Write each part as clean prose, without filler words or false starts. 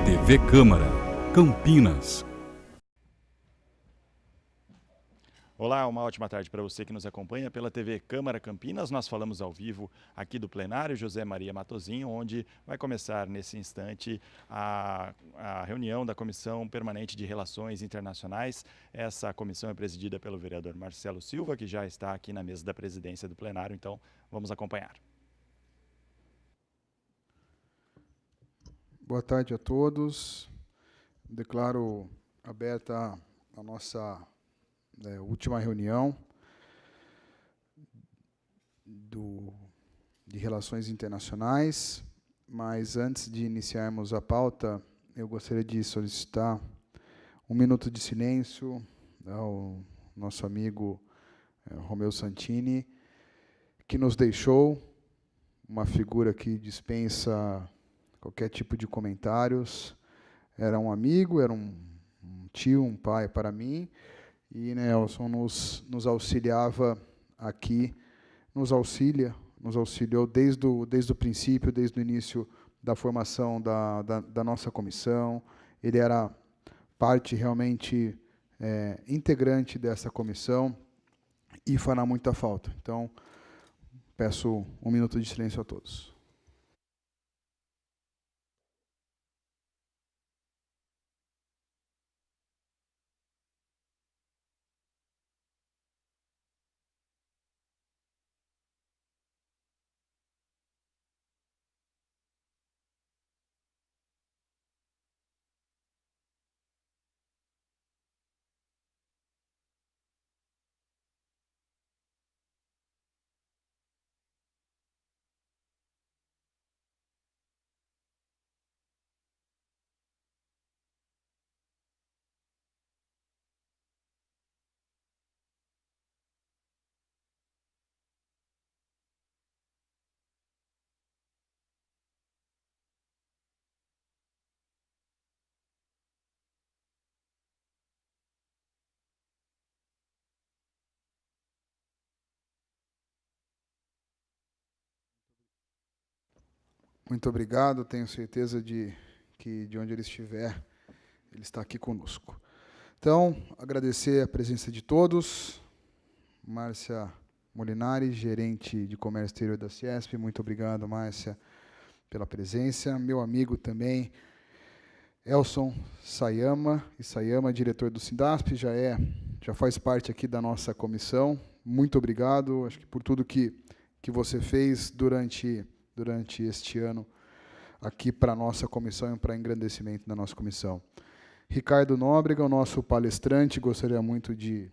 TV Câmara, Campinas. Olá, uma ótima tarde para você que nos acompanha pela TV Câmara Campinas. Nós falamos ao vivo aqui do plenário José Maria Matosinho, onde vai começar nesse instante a reunião da Comissão Permanente de Relações Internacionais. Essa comissão é presidida pelo vereador Marcelo Silva, que já está aqui na mesa da presidência do plenário, então vamos acompanhar. Boa tarde a todos. Declaro aberta a nossa última reunião de Relações Internacionais, mas antes de iniciarmos a pauta, eu gostaria de solicitar um minuto de silêncio ao nosso amigo Romeu Santini, que nos deixou, uma figura que dispensa qualquer tipo de comentários. Era um amigo, era um tio, um pai para mim, e Nelson nos auxiliava aqui, nos auxiliou desde o princípio, desde o início da formação da nossa comissão. Ele era parte realmente integrante dessa comissão e fará muita falta. Então, peço um minuto de silêncio a todos. Muito obrigado, tenho certeza que de onde ele estiver, ele está aqui conosco. Então, agradecer a presença de todos. Márcia Molinari, gerente de comércio exterior da Ciesp, muito obrigado, Márcia, pela presença. Meu amigo também, Elson Sayama, diretor do Sindasp, já faz parte aqui da nossa comissão. Muito obrigado, acho que por tudo que você fez durante este ano aqui para a nossa comissão e para engrandecimento da nossa comissão. Ricardo Nóbrega, o nosso palestrante, gostaria muito de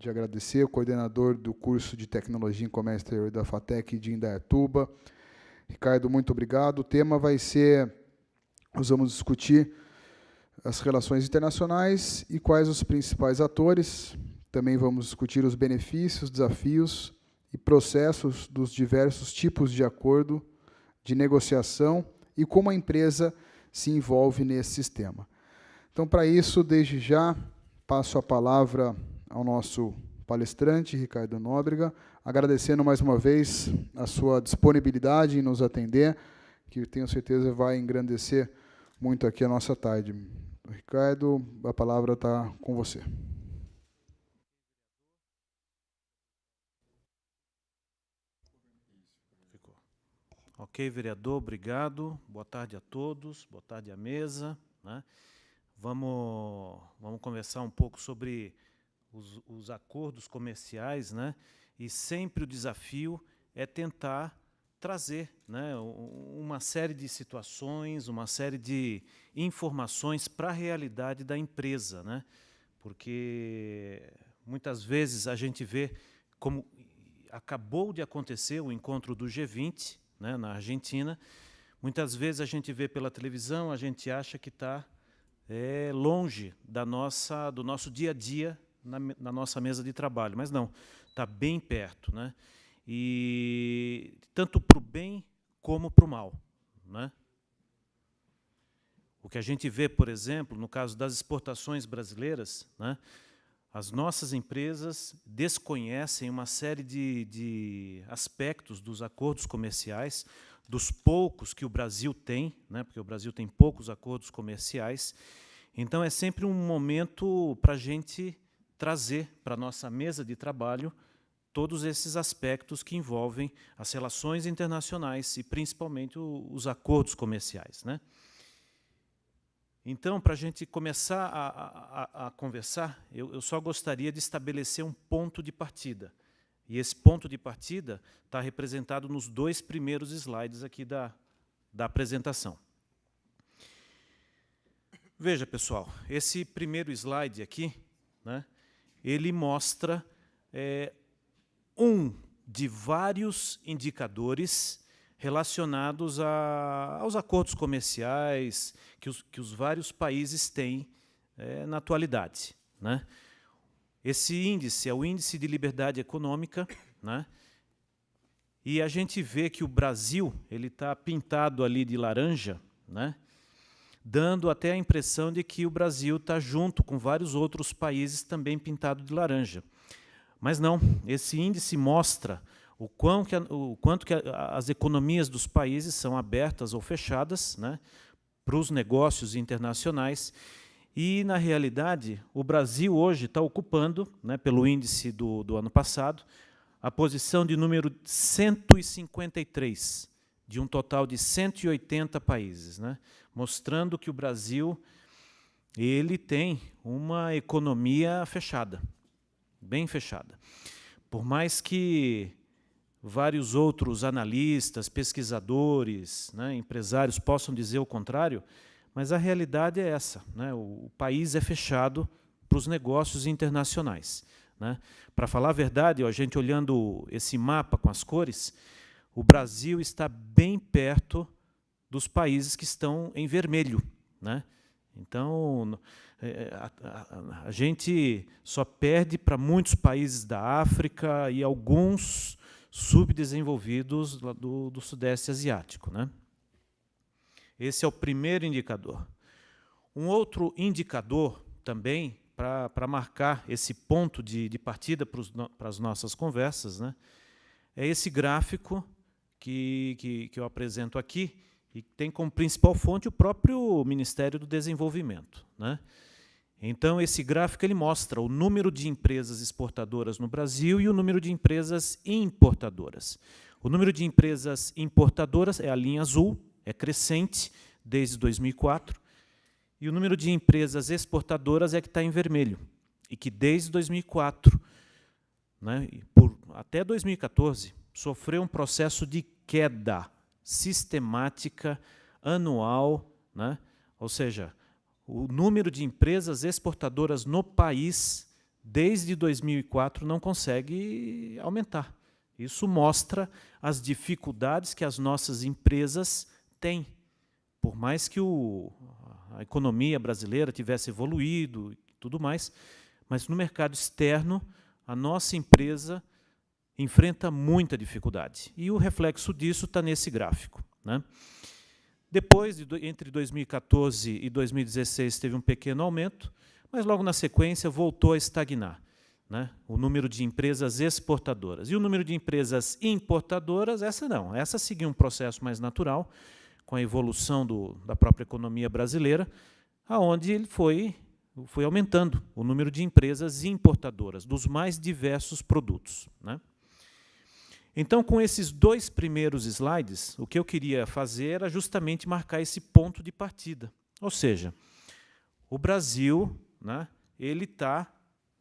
agradecer, o coordenador do curso de Tecnologia em Comércio Exterior da FATEC de Indaiatuba. Ricardo, muito obrigado. O tema vai ser, nós vamos discutir as relações internacionais e quais os principais atores. Também vamos discutir os benefícios, desafios e processos dos diversos tipos de acordo de negociação e como a empresa se envolve nesse sistema. Então, para isso, desde já, passo a palavra ao nosso palestrante, Ricardo Nóbrega, agradecendo mais uma vez a sua disponibilidade em nos atender, que tenho certeza vai engrandecer muito aqui a nossa tarde. Ricardo, a palavra está com você. Ok, vereador, obrigado. Boa tarde a todos, boa tarde à mesa, né? Vamos conversar um pouco sobre os acordos comerciais, né? E sempre o desafio é tentar trazer, né, uma série de situações, uma série de informações para a realidade da empresa, né? Porque muitas vezes a gente vê como acabou de acontecer o encontro do G20, né, na Argentina. Muitas vezes a gente vê pela televisão, a gente acha que está longe do nosso dia a dia na nossa mesa de trabalho, mas não, está bem perto, né? E tanto para o bem como para o mal, né? O que a gente vê, por exemplo, no caso das exportações brasileiras, né, as nossas empresas desconhecem uma série de aspectos dos acordos comerciais, dos poucos que o Brasil tem, né, porque o Brasil tem poucos acordos comerciais. Então, é sempre um momento para a gente trazer para a nossa mesa de trabalho todos esses aspectos que envolvem as relações internacionais e, principalmente, os acordos comerciais, né? Então, para a gente começar a conversar, eu só gostaria de estabelecer um ponto de partida. E esse ponto de partida está representado nos 2 primeiros slides aqui da apresentação. Veja, pessoal, esse primeiro slide aqui, né, ele mostra um de vários indicadores relacionados aos acordos comerciais que os vários países têm na atualidade, né? Esse índice é o Índice de Liberdade Econômica, né? E a gente vê que o Brasil ele está pintado ali de laranja, né? Dando até a impressão de que o Brasil está junto com vários outros países também pintado de laranja. Mas não, esse índice mostra o quanto que as economias dos países são abertas ou fechadas, né, para os negócios internacionais. E, na realidade, o Brasil hoje está ocupando, né, pelo índice do ano passado, a posição de número 153, de um total de 180 países, né, mostrando que o Brasil ele tem uma economia fechada, bem fechada. Por mais que vários outros analistas, pesquisadores, né, empresários possam dizer o contrário, mas a realidade é essa, né? O país é fechado para os negócios internacionais, né? Para falar a verdade, a gente olhando esse mapa com as cores, o Brasil está bem perto dos países que estão em vermelho, né? Então, a gente só perde para muitos países da África e alguns subdesenvolvidos do Sudeste Asiático, né? Esse é o primeiro indicador. Um outro indicador também, para marcar esse ponto de partida para as nossas conversas, né, é esse gráfico que eu apresento aqui, e tem como principal fonte o próprio Ministério do Desenvolvimento, né? Então, esse gráfico ele mostra o número de empresas exportadoras no Brasil e o número de empresas importadoras. O número de empresas importadoras é a linha azul, é crescente desde 2004, e o número de empresas exportadoras é que está em vermelho, e que desde 2004, né, até 2014, sofreu um processo de queda sistemática, anual, né, ou seja, o número de empresas exportadoras no país, desde 2004, não consegue aumentar. Isso mostra as dificuldades que as nossas empresas têm. Por mais que a economia brasileira tivesse evoluído e tudo mais, mas no mercado externo, a nossa empresa enfrenta muita dificuldade. E o reflexo disso está nesse gráfico, né? Depois, entre 2014 e 2016, teve um pequeno aumento, mas logo na sequência voltou a estagnar, né, o número de empresas exportadoras. E o número de empresas importadoras, essa seguiu um processo mais natural, com a evolução da própria economia brasileira, aonde ele foi aumentando o número de empresas importadoras, dos mais diversos produtos, né? Então, com esses 2 primeiros slides, o que eu queria fazer era justamente marcar esse ponto de partida. Ou seja, o Brasil, né, ele está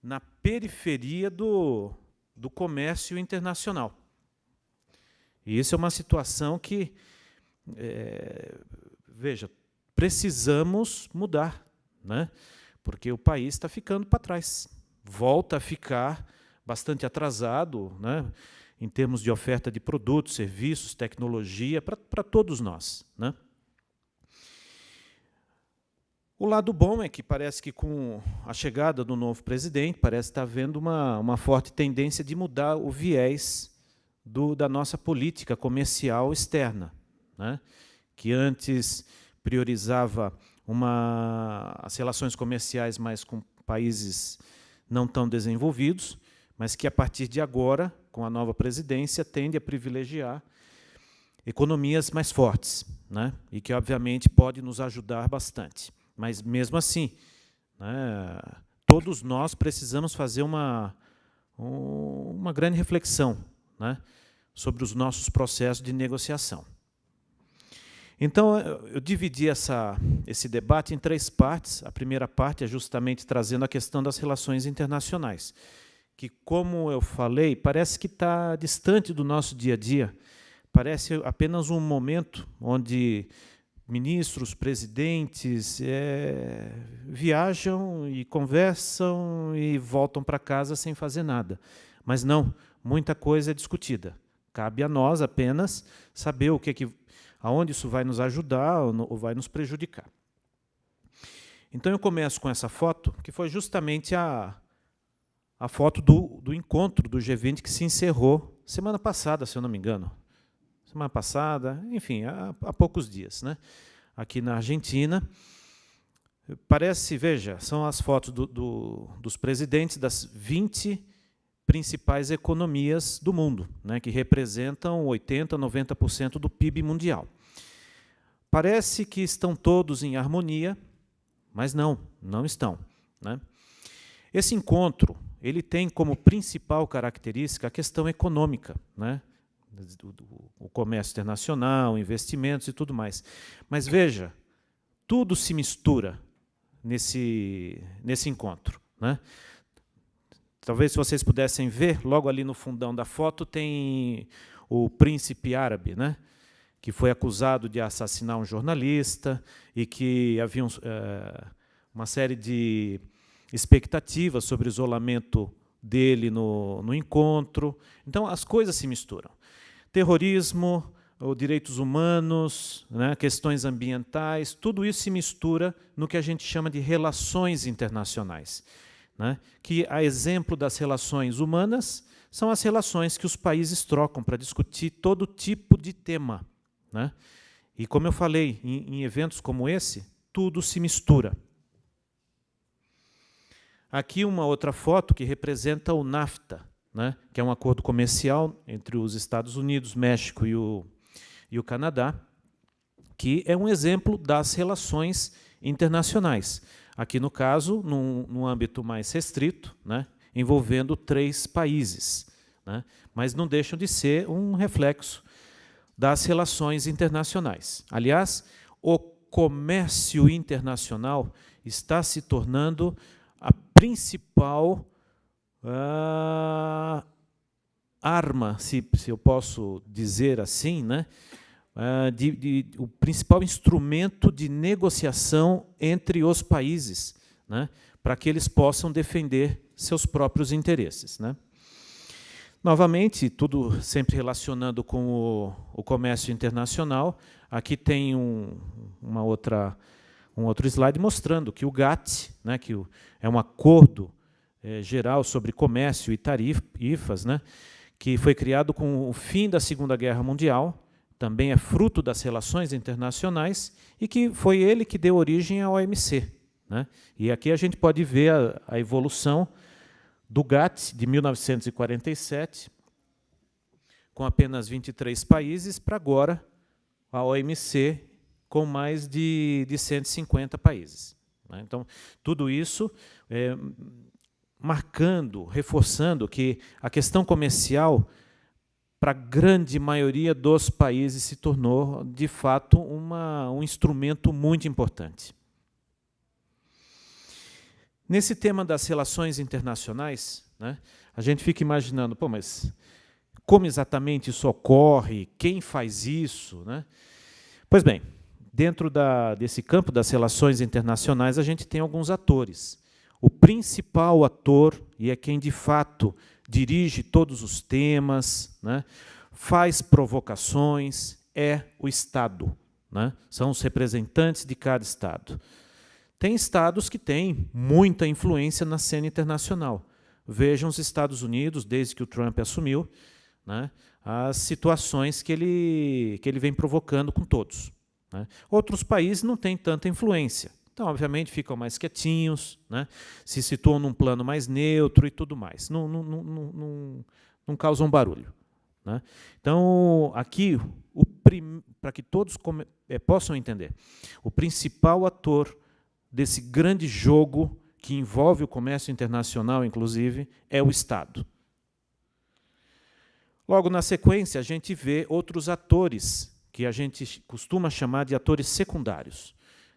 na periferia do comércio internacional. E isso é uma situação que, veja, precisamos mudar, né, porque o país está ficando para trás. Volta a ficar bastante atrasado, né, em termos de oferta de produtos, serviços, tecnologia, para todos nós, né? O lado bom é que parece que, com a chegada do novo presidente, parece estar havendo uma forte tendência de mudar o viés da nossa política comercial externa, né? Que antes priorizava as relações comerciais mais com países não tão desenvolvidos, mas que, a partir de agora, com a nova presidência, tende a privilegiar economias mais fortes, né? E que, obviamente, pode nos ajudar bastante. Mas, mesmo assim, né, todos nós precisamos fazer uma grande reflexão, né, sobre os nossos processos de negociação. Então, eu dividi esse debate em 3 partes. A primeira parte é justamente trazendo a questão das relações internacionais, que, como eu falei, parece que está distante do nosso dia a dia, parece apenas um momento onde ministros, presidentes viajam e conversam e voltam para casa sem fazer nada. Mas não, muita coisa é discutida. Cabe a nós apenas saber aonde isso vai nos ajudar ou vai nos prejudicar. Então, eu começo com essa foto, que foi justamente a foto do encontro do G20 que se encerrou semana passada, se eu não me engano. Semana passada, enfim, há poucos dias, né? Aqui na Argentina. Veja, são as fotos dos presidentes das 20 principais economias do mundo, né, que representam 80%, 90% do PIB mundial. Parece que estão todos em harmonia, mas não estão, né? Esse encontro ele tem como principal característica a questão econômica, né? O comércio internacional, investimentos e tudo mais. Mas veja, tudo se mistura nesse encontro, né? Talvez, se vocês pudessem ver, logo ali no fundão da foto tem o príncipe árabe, né, que foi acusado de assassinar um jornalista e que havia uma série de expectativas sobre o isolamento dele no encontro. Então, as coisas se misturam. Terrorismo, direitos humanos, né, questões ambientais, tudo isso se mistura no que a gente chama de relações internacionais, né, que, a exemplo das relações humanas, são as relações que os países trocam para discutir todo tipo de tema, né? E, como eu falei, em eventos como esse, tudo se mistura. Aqui uma outra foto que representa o NAFTA, né, que é um acordo comercial entre os Estados Unidos, México e o Canadá, que é um exemplo das relações internacionais. Aqui, no caso, num âmbito mais restrito, né, envolvendo 3 países, né, mas não deixam de ser um reflexo das relações internacionais. Aliás, o comércio internacional está se tornando a principal arma, se eu posso dizer assim, né, o principal instrumento de negociação entre os países, né, para que eles possam defender seus próprios interesses, né. Novamente, tudo sempre relacionando com o comércio internacional. Aqui tem um outro slide mostrando que o GATT, né, que é um acordo geral sobre comércio e tarifas, né, que foi criado com o fim da Segunda Guerra Mundial, também é fruto das relações internacionais, e que foi ele que deu origem à OMC, né? E aqui a gente pode ver a evolução do GATT de 1947, com apenas 23 países, para agora a OMC com mais de 150 países, né? Então, tudo isso marcando, reforçando que a questão comercial, para a grande maioria dos países, se tornou, de fato, um instrumento muito importante. Nesse tema das relações internacionais, né, a gente fica imaginando, mas como exatamente isso ocorre? Quem faz isso, né? Pois bem, dentro desse campo das relações internacionais, a gente tem alguns atores. O principal ator, e é quem de fato dirige todos os temas, né, faz provocações, é o Estado, né? São os representantes de cada Estado. Tem estados que têm muita influência na cena internacional. Vejam os Estados Unidos, desde que o Trump assumiu, né, as situações que ele vem provocando com todos, né? Outros países não têm tanta influência. Então, obviamente, ficam mais quietinhos, né, se situam num plano mais neutro e tudo mais. Não causam barulho, né? Então, aqui, para que todos possam entender, o principal ator desse grande jogo que envolve o comércio internacional, inclusive, é o Estado. Logo na sequência, a gente vê outros atores, que a gente costuma chamar de atores secundários.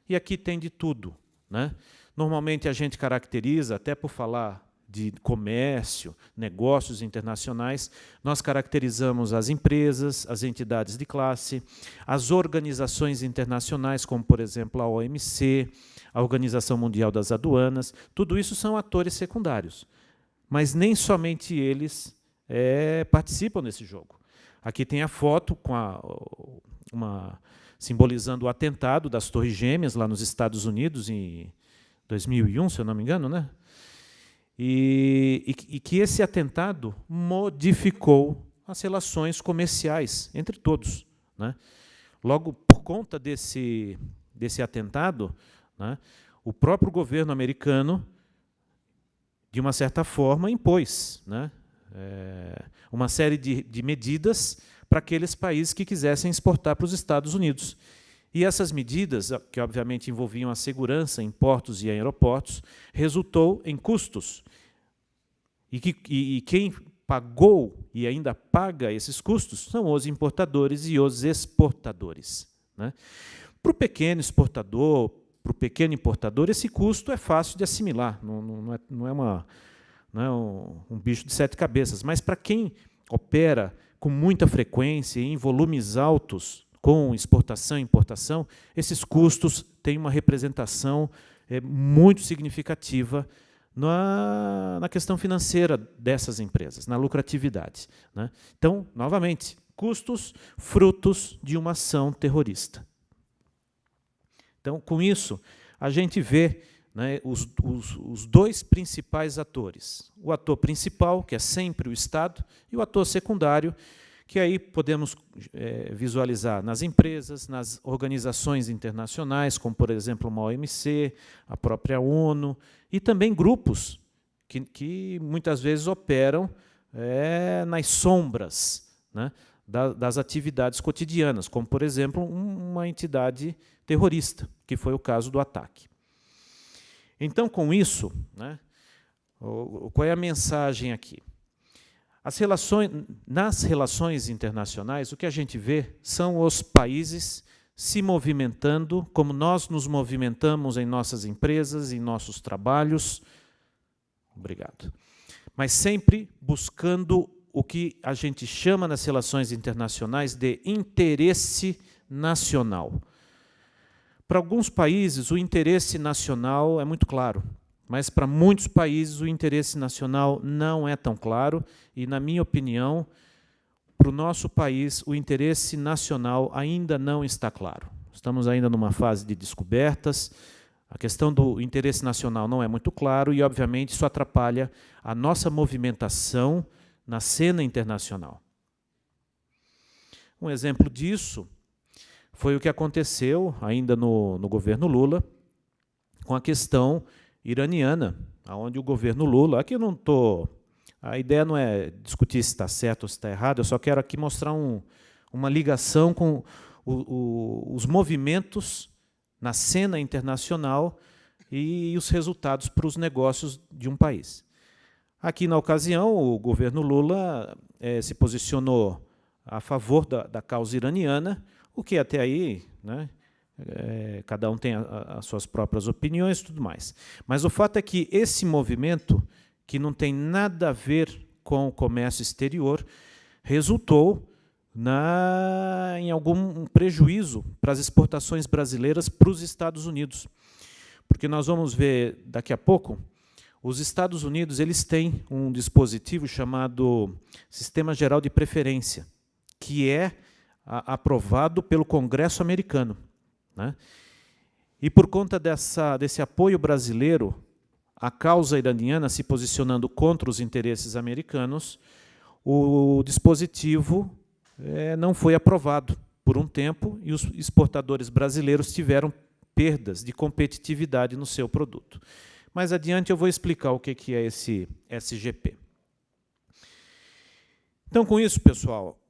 E aqui tem de tudo, né? Normalmente a gente caracteriza, até por falar de comércio, negócios internacionais, nós caracterizamos as empresas, as entidades de classe, as organizações internacionais, como, por exemplo, a OMC, a Organização Mundial das Aduanas. Tudo isso são atores secundários, mas nem somente eles participam desse jogo. Aqui tem a foto com simbolizando o atentado das Torres Gêmeas, lá nos Estados Unidos, em 2001, se eu não me engano, né? E que esse atentado modificou as relações comerciais entre todos, né? Logo, por conta desse atentado, né, o próprio governo americano, de uma certa forma, impôs, né, uma série de medidas para aqueles países que quisessem exportar para os Estados Unidos. E essas medidas, que obviamente envolviam a segurança em portos e aeroportos, resultou em custos. E quem pagou e ainda paga esses custos são os importadores e os exportadores, né? Para o pequeno exportador, para o pequeno importador, esse custo é fácil de assimilar, não é um bicho de 7 cabeças. Mas para quem opera com muita frequência, em volumes altos, com exportação e importação, esses custos têm uma representação muito significativa na questão financeira dessas empresas, na lucratividade, né? Então, novamente, custos frutos de uma ação terrorista. Então, com isso, a gente vê, né, os dois principais atores. O ator principal, que é sempre o Estado, e o ator secundário, que aí podemos visualizar nas empresas, nas organizações internacionais, como, por exemplo, uma OMC, a própria ONU, e também grupos que muitas vezes operam nas sombras, né, das atividades cotidianas, como, por exemplo, uma entidade terrorista, que foi o caso do ataque. Então, com isso, né, qual é a mensagem aqui? Nas relações internacionais, o que a gente vê são os países se movimentando, como nós nos movimentamos em nossas empresas, em nossos trabalhos. Obrigado. Mas sempre buscando o que a gente chama nas relações internacionais de interesse nacional. Para alguns países, o interesse nacional é muito claro, mas para muitos países o interesse nacional não é tão claro e, na minha opinião, para o nosso país o interesse nacional ainda não está claro. Estamos ainda numa fase de descobertas, a questão do interesse nacional não é muito claro e, obviamente, isso atrapalha a nossa movimentação na cena internacional. Um exemplo disso foi o que aconteceu ainda no governo Lula com a questão iraniana, onde o governo Lula, aqui eu não estou, a ideia não é discutir se está certo ou se está errado, eu só quero aqui mostrar uma ligação com os movimentos na cena internacional e os resultados para os negócios de um país. Aqui, na ocasião, o governo Lula se posicionou a favor da causa iraniana, o que até aí, né, cada um tem as suas próprias opiniões e tudo mais. Mas o fato é que esse movimento, que não tem nada a ver com o comércio exterior, resultou em algum prejuízo para as exportações brasileiras para os Estados Unidos. Porque nós vamos ver daqui a pouco, os Estados Unidos eles têm um dispositivo chamado Sistema Geral de Preferência, que é aprovado pelo Congresso americano, né? E por conta desse apoio brasileiro à causa iraniana se posicionando contra os interesses americanos, o dispositivo não foi aprovado por um tempo e os exportadores brasileiros tiveram perdas de competitividade no seu produto. Mais adiante eu vou explicar o que é esse SGP. Então, com isso, pessoal,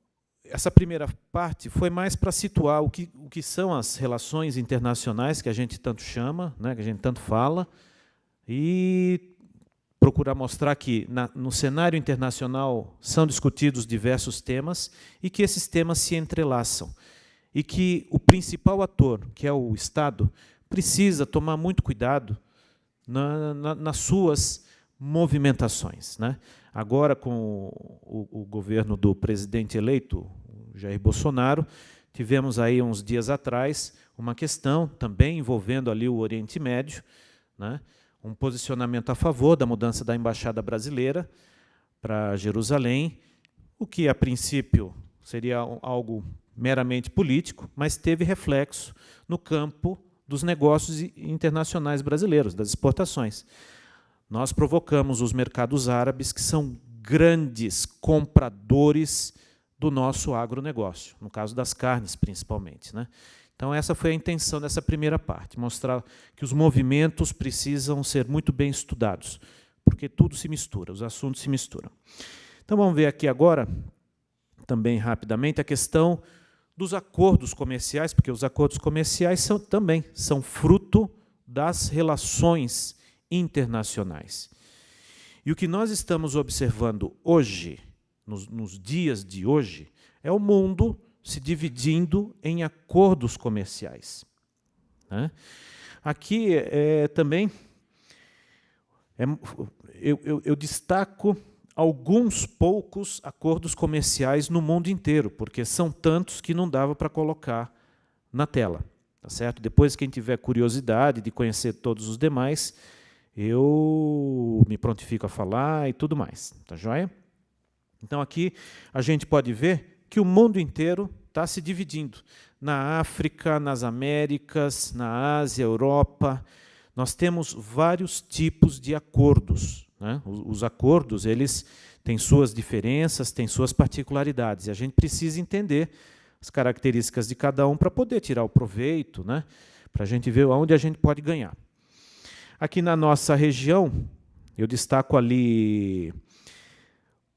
essa primeira parte foi mais para situar o que são as relações internacionais que a gente tanto chama, né, que a gente tanto fala, e procurar mostrar que no cenário internacional são discutidos diversos temas e que esses temas se entrelaçam. E que o principal ator, que é o Estado, precisa tomar muito cuidado nas suas movimentações, né? Agora, com o governo do presidente eleito, Jair Bolsonaro, tivemos aí uns dias atrás uma questão também envolvendo ali o Oriente Médio, né? Um posicionamento a favor da mudança da embaixada brasileira para Jerusalém, o que a princípio seria algo meramente político, mas teve reflexo no campo dos negócios internacionais brasileiros, das exportações. Nós provocamos os mercados árabes, que são grandes compradores do nosso agronegócio, no caso das carnes, principalmente, né? Então, essa foi a intenção dessa primeira parte, mostrar que os movimentos precisam ser muito bem estudados, porque tudo se mistura, os assuntos se misturam. Então, vamos ver aqui agora, também rapidamente, a questão dos acordos comerciais, porque os acordos comerciais também são fruto das relações internacionais. E o que nós estamos observando hoje, nos dias de hoje, é o mundo se dividindo em acordos comerciais, né? Aqui também eu destaco alguns poucos acordos comerciais no mundo inteiro, porque são tantos que não dava para colocar na tela, tá certo? Depois, quem tiver curiosidade de conhecer todos os demais, eu me prontifico a falar e tudo mais, tá joia? Então, aqui a gente pode ver que o mundo inteiro está se dividindo. Na África, nas Américas, na Ásia, Europa, nós temos vários tipos de acordos, né? Os acordos, eles têm suas diferenças, têm suas particularidades, e a gente precisa entender as características de cada um para poder tirar o proveito, né? Para a gente ver onde a gente pode ganhar. Aqui na nossa região, eu destaco ali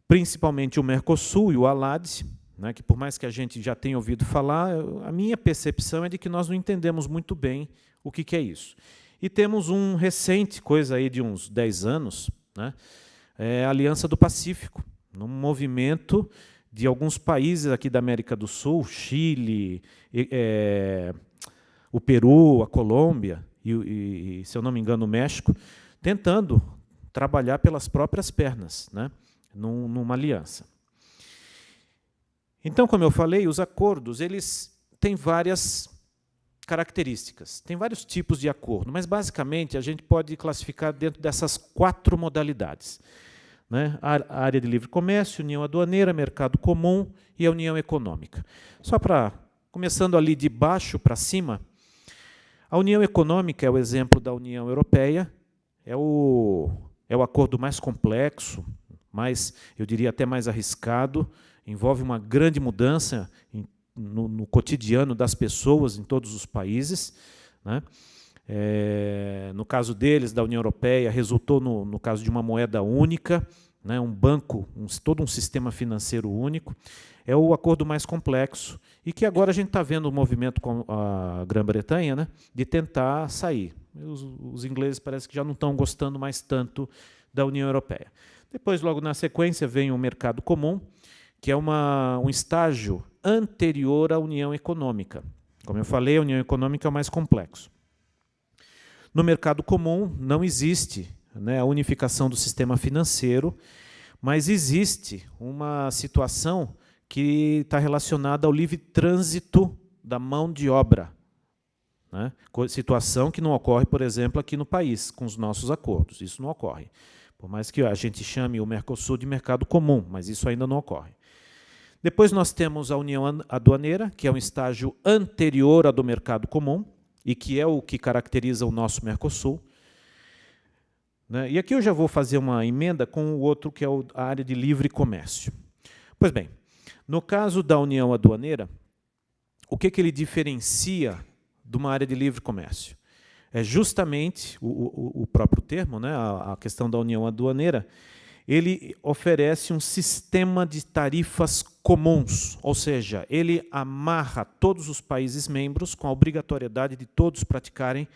principalmente o Mercosul e o ALAD, né, que, por mais que a gente já tenha ouvido falar, a minha percepção é de que nós não entendemos muito bem o que é isso. E temos um recente, coisa aí de uns 10 anos, né, a Aliança do Pacífico, num movimento de alguns países aqui da América do Sul, Chile, o Peru, a Colômbia e, se eu não me engano, o México, tentando trabalhar pelas próprias pernas, né, numa aliança. Então, como eu falei, os acordos, eles têm várias características, tem vários tipos de acordo, mas, basicamente, a gente pode classificar dentro dessas 4 modalidades, né? A área de livre comércio, união aduaneira, mercado comum e a união econômica. Só para, começando ali de baixo para cima, a união econômica é o exemplo da União Europeia, é o acordo mais complexo, eu diria até mais arriscado, envolve uma grande mudança no cotidiano das pessoas em todos os países, né? No caso deles, da União Europeia, resultou no caso de uma moeda única, né? Um banco, todo um sistema financeiro único. É o acordo mais complexo e que agora a gente está vendo o movimento com a Grã-Bretanha, né, de tentar sair. Os ingleses parece que já não estão gostando mais tanto da União Europeia. Depois, logo na sequência, vem o mercado comum, que é um estágio anterior à União Econômica. Como eu falei, a União Econômica é o mais complexo. No mercado comum não existe, né, a unificação do sistema financeiro, mas existe uma situação que está relacionada ao livre trânsito da mão de obra, né? Situação que não ocorre, por exemplo, aqui no país, com os nossos acordos. Isso não ocorre. Por mais que a gente chame o Mercosul de mercado comum, mas isso ainda não ocorre. Depois nós temos a união aduaneira, que é um estágio anterior à do mercado comum, e que é o que caracteriza o nosso Mercosul. E aqui eu já vou fazer uma emenda com o outro, que é a área de livre comércio. Pois bem, no caso da união aduaneira, o que ele diferencia de uma área de livre comércio? É justamente o próprio termo, né, a questão da união aduaneira, ele oferece um sistema de tarifas comuns, ou seja, ele amarra todos os países membros com a obrigatoriedade de todos praticarem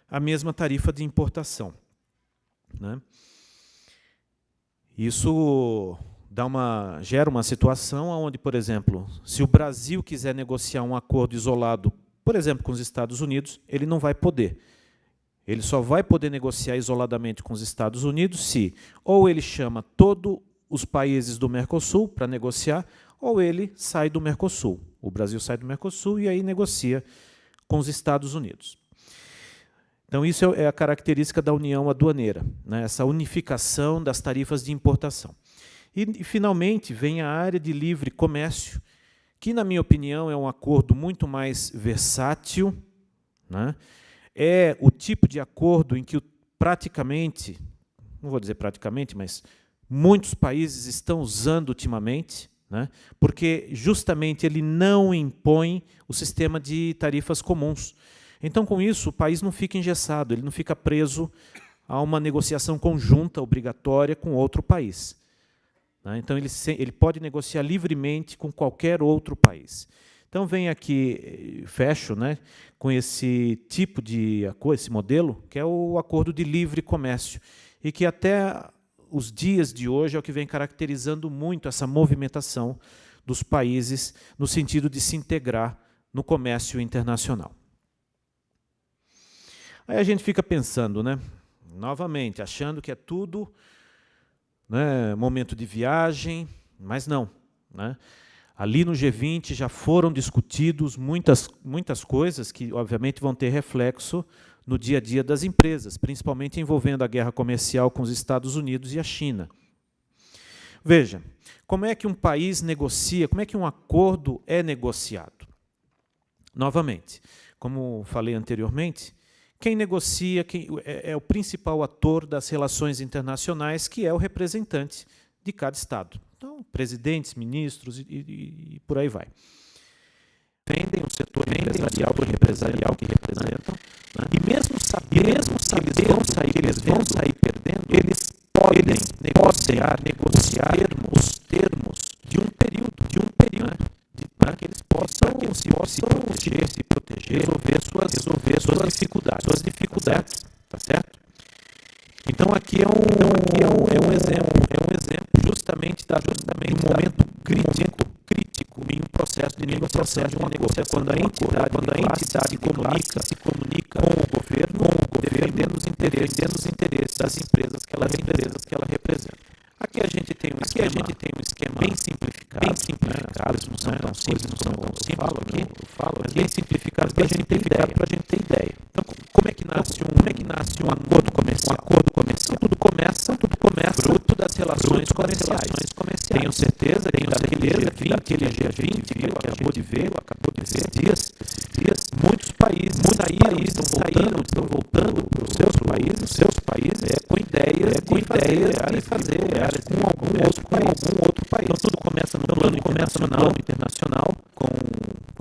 a mesma tarifa de importação, né? Isso gera uma situação onde, por exemplo, se o Brasil quiser negociar um acordo isolado, por exemplo, com os Estados Unidos, ele não vai poder. Ele só vai poder negociar isoladamente com os Estados Unidos se ou ele chama todos os países do Mercosul para negociar, ou ele sai do Mercosul. O Brasil sai do Mercosul e aí negocia com os Estados Unidos. Então, isso é a característica da união aduaneira, né? Essa unificação das tarifas de importação. E, finalmente, vem a área de livre comércio, que, na minha opinião, é um acordo muito mais versátil, né? É o tipo de acordo em que praticamente, não vou dizer praticamente, mas muitos países estão usando ultimamente, né? Porque justamente ele não impõe o sistema de tarifas comuns. Então, com isso, o país não fica engessado, ele não fica preso a uma negociação conjunta obrigatória com outro país, né? Então, ele pode negociar livremente com qualquer outro país. Então, vem aqui, fecho, né, com esse tipo de acordo, esse modelo, que é o acordo de livre comércio, e que até os dias de hoje é o que vem caracterizando muito essa movimentação dos países no sentido de se integrar no comércio internacional. Aí a gente fica pensando, né, novamente, achando que é tudo, né, momento de viagem, mas não, né? Ali no G20 já foram discutidos muitas coisas que, obviamente, vão ter reflexo no dia a dia das empresas, principalmente envolvendo a guerra comercial com os Estados Unidos e a China. Veja, como é que um país negocia, como é que um acordo é negociado? Novamente, como falei anteriormente, quem negocia é o principal ator das relações internacionais, que é o representante de cada Estado. Então, presidentes, ministros e por aí vai. Vendem o setor empresarial que representam, né? E mesmo sabendo que eles vão sair perdendo, eles podem negociar os termos de um período, né? Para que eles possam se proteger, resolver suas dificuldades, tá certo? Então, aqui é um exemplo justamente do momento crítico em um processo de negociação de uma coisa, quando a entidade se comunica com o governo, defendendo os interesses das empresas que ela representa. Aqui a gente tem um esquema bem simplificado, não são tão simples, eu falo aqui, bem simplificado para a gente ter ideia. Então, como é que nasce um acordo comercial? Tudo começa fruto das relações comerciais. Tenho certeza que daquele G20, acabou de ver esses dias, muitos países estão voltando para os seus países com ideias de fazer com algum outro país. Então, tudo começa no plano internacional com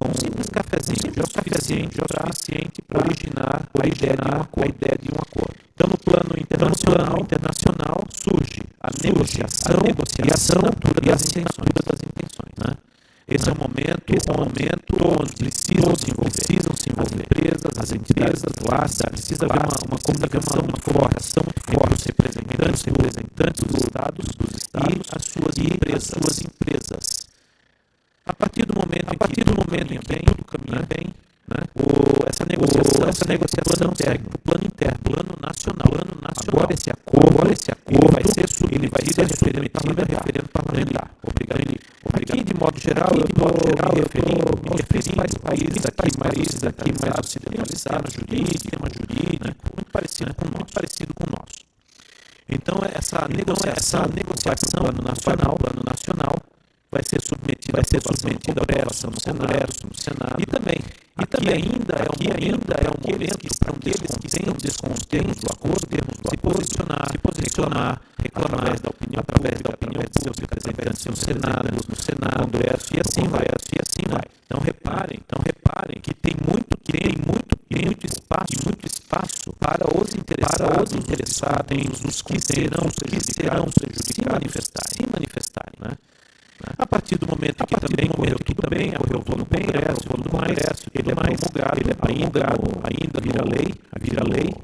um simples cafezinho, já é o suficiente para originar a ideia de um acordo. Então, no plano internacional surge a negociação e a assinatura das intenções, né? Esse é o momento onde precisam se envolver. As empresas, precisa haver uma comunicação muito forte entre os representantes dos estados e as suas empresas. A partir do momento em que tudo caminha bem, né? Essa negociação segue para o plano interno, plano nacional. Agora esse acordo ele vai ser submetido a referendo parlamentar. Obrigado. Aqui, de modo geral, eu estou me referindo aos principais países aqui mais ocidentalizados, sistema jurídico, né? muito parecido com o nosso. Então, essa negociação vai para o plano nacional, vai ser submetida ao Congresso, no Senado, e também ainda é um momento para aqueles que estão descontentes do acordo se posicionar, reclamar através da opinião dos seus representantes no Senado, no Congresso, e assim vai. Então reparem que tem muito espaço para os interessados os que serão prejudicados se manifestarem, né? A partir do momento que também correu tudo bem, aprovou no Congresso, ele é promulgado, ainda vira lei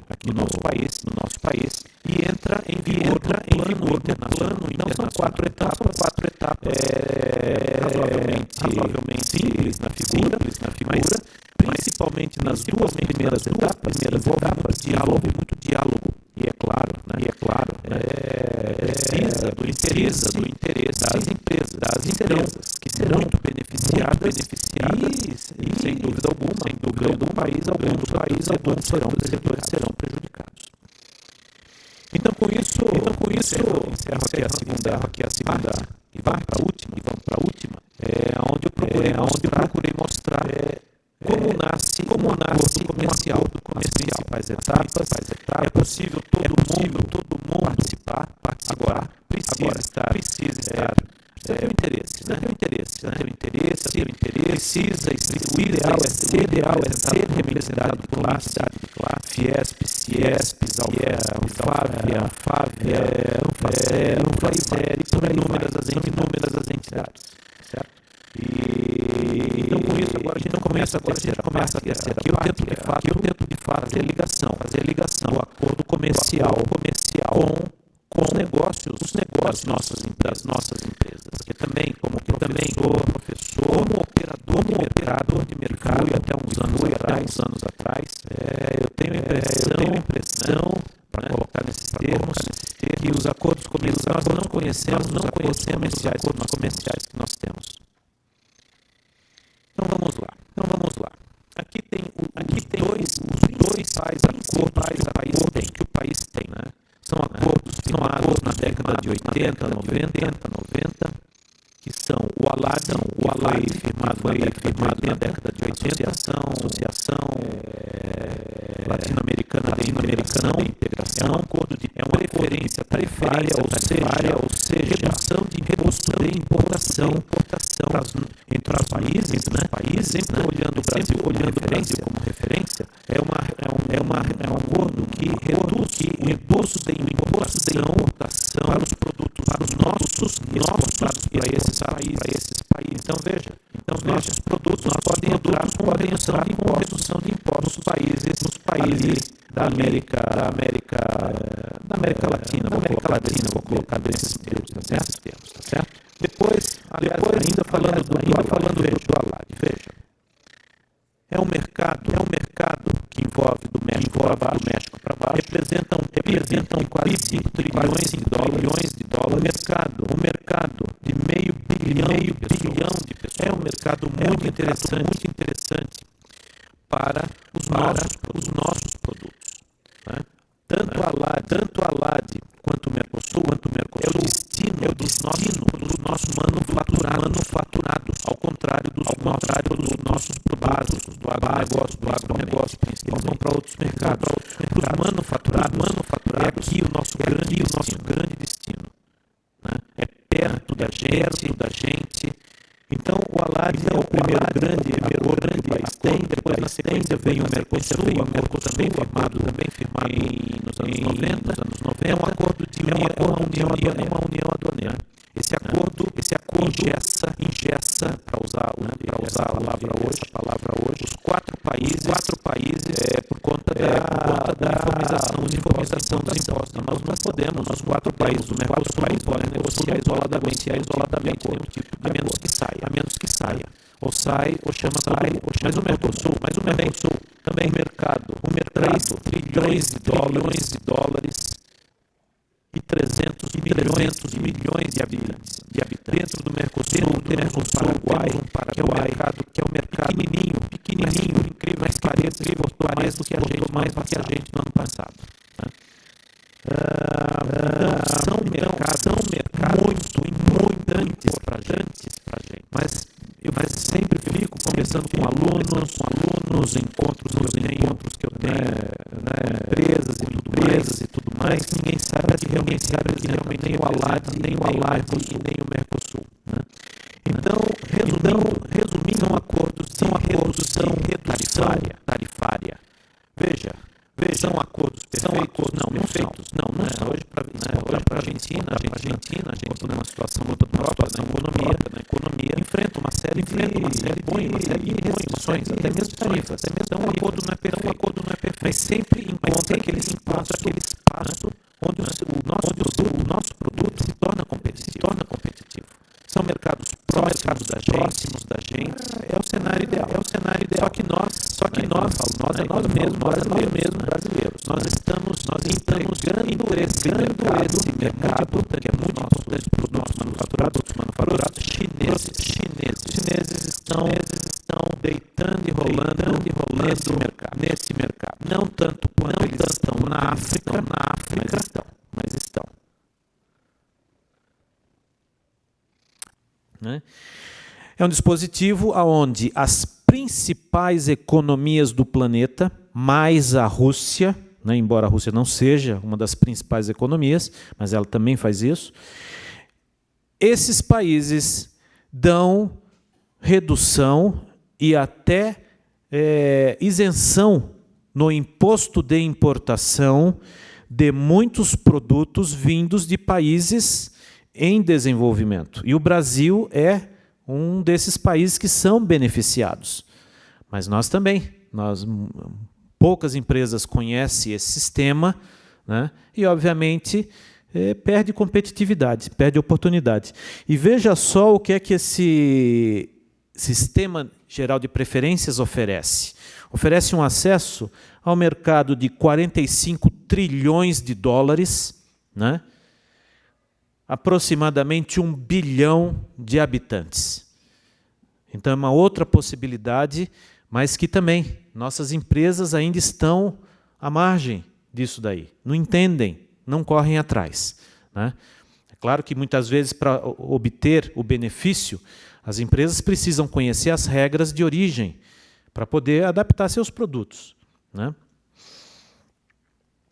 aqui no nosso país, e entra em vigor no plano. Então são quatro etapas, razoavelmente simples na figura, mas principalmente nas duas primeiras etapas, envolve muito diálogo. E é claro, precisa do interesse das empresas que serão muito beneficiadas e sem dúvida alguma, do país, alguns setores serão prejudicados. Então, com isso, encerro aqui a segunda e vamos para a última, onde eu procurei mostrar como nasce um acordo comercial, as principais etapas. É possível todo mundo participar. Agora, precisa estar teu interesse, o ideal é ser representado por classe, Fiesp, Anfavea, por inúmeras as entidades, certo? Então, com isso, agora a gente começa a terceira. Aqui eu tento de fato fazer ligação do acordo comercial com os negócios das nossas empresas. Que também, como professor, como operador de mercado, até uns anos atrás, eu tenho a impressão, para colocar nesses termos, que os acordos comerciais nós não conhecemos os acordos comerciais que nós temos. Então vamos lá. Aqui tem os dois acordos que o país tem, né? São acordos firmados na década de 80, 90, que são o ALAD, firmado na década de 80, Associação Latino-Americana de Integração, é um acordo de preferência tarifária, ou seja, redução de imposto de importação entre os países, sempre olhando o Brasil como referência, é um acordo que reduz o imposto de importação para os produtos exportados para esses países. Então veja, nossos produtos podem entrar com redução de impostos nos países da América Latina, vou colocar desses termos, tá certo? Depois, ainda falando do ALAD, veja, é um mercado que envolve do México para baixo, representam quase 5 trilhões de dólares, um mercado de meio bilhão de pessoas. É um mercado muito interessante para os nossos produtos, né? Tanto a LAD quanto o Mercosul é o destino dos nossos manufaturados, ao contrário dos nossos produtos do agronegócio, eles vão para outros mercados. Para os manufaturados, é aqui o nosso grande destino, né? É perto da gente. Então, o ALAD é o primeiro grande acordo que o país tem. Depois, na sequência, vem o Mercosul, também firmado nos anos 90. É um acordo de uma união aduaneira. Esse acordo ingessa, para usar a palavra hoje, os quatro países por conta da uniformização dos impostos. Nós não podemos, os quatro países do Mercosul não podem negociar isoladamente nenhum tipo, a menos que saia. Ou sai, ou chama todo mundo. Mas o Mercosul também o mercado 3 trilhões de dólares e 300 milhões de habitantes. Dentro do Mercosul temos um Paraguai, que é um mercado pequenininho, incrível, mas parece que exportou mais do que a gente no ano passado. São mercados muito importantes para a gente. Mas eu sempre fico conversando com alunos, nos encontros que eu tenho, empresas e tudo mais, que ninguém sabe que realmente nem o ALAD e nem o Mercosul, né? Então, resumindo, são acordos de redução tarifária. Veja, são acordos perfeitos? Não situação muito própria na economia, enfrenta uma série de restrições, até mesmo tarifas. Então, o acordo não é perfeito, mas sempre encontra aquele espaço onde o nosso produto se torna competitivo. São mercados próximos da gente. É o cenário ideal. Só que nós brasileiros, nós estamos entregando esse mercado que é muito importante para os nossos manufaturados chineses. Chineses estão deitando e rolando nesse mercado. Não tanto quanto eles estão na África, mas estão. Né? É um dispositivo onde as principais economias do planeta, mais a Rússia, né, embora a Rússia não seja uma das principais economias, mas ela também faz isso, esses países dão redução e até isenção no imposto de importação de muitos produtos vindos de países em desenvolvimento. E o Brasil é um desses países que são beneficiados. Mas nós também. Poucas empresas conhecem esse sistema, né? E, obviamente, perde competitividade, perde oportunidade. E veja só o que é que esse Sistema Geral de Preferências oferece. Oferece um acesso ao mercado de 45 trilhões de dólares, né? Aproximadamente 1 bilhão de habitantes. Então, é uma outra possibilidade, mas que também nossas empresas ainda estão à margem disso daí. Não entendem, não correm atrás, né? É claro que, muitas vezes, para obter o benefício, as empresas precisam conhecer as regras de origem para poder adaptar seus produtos, né?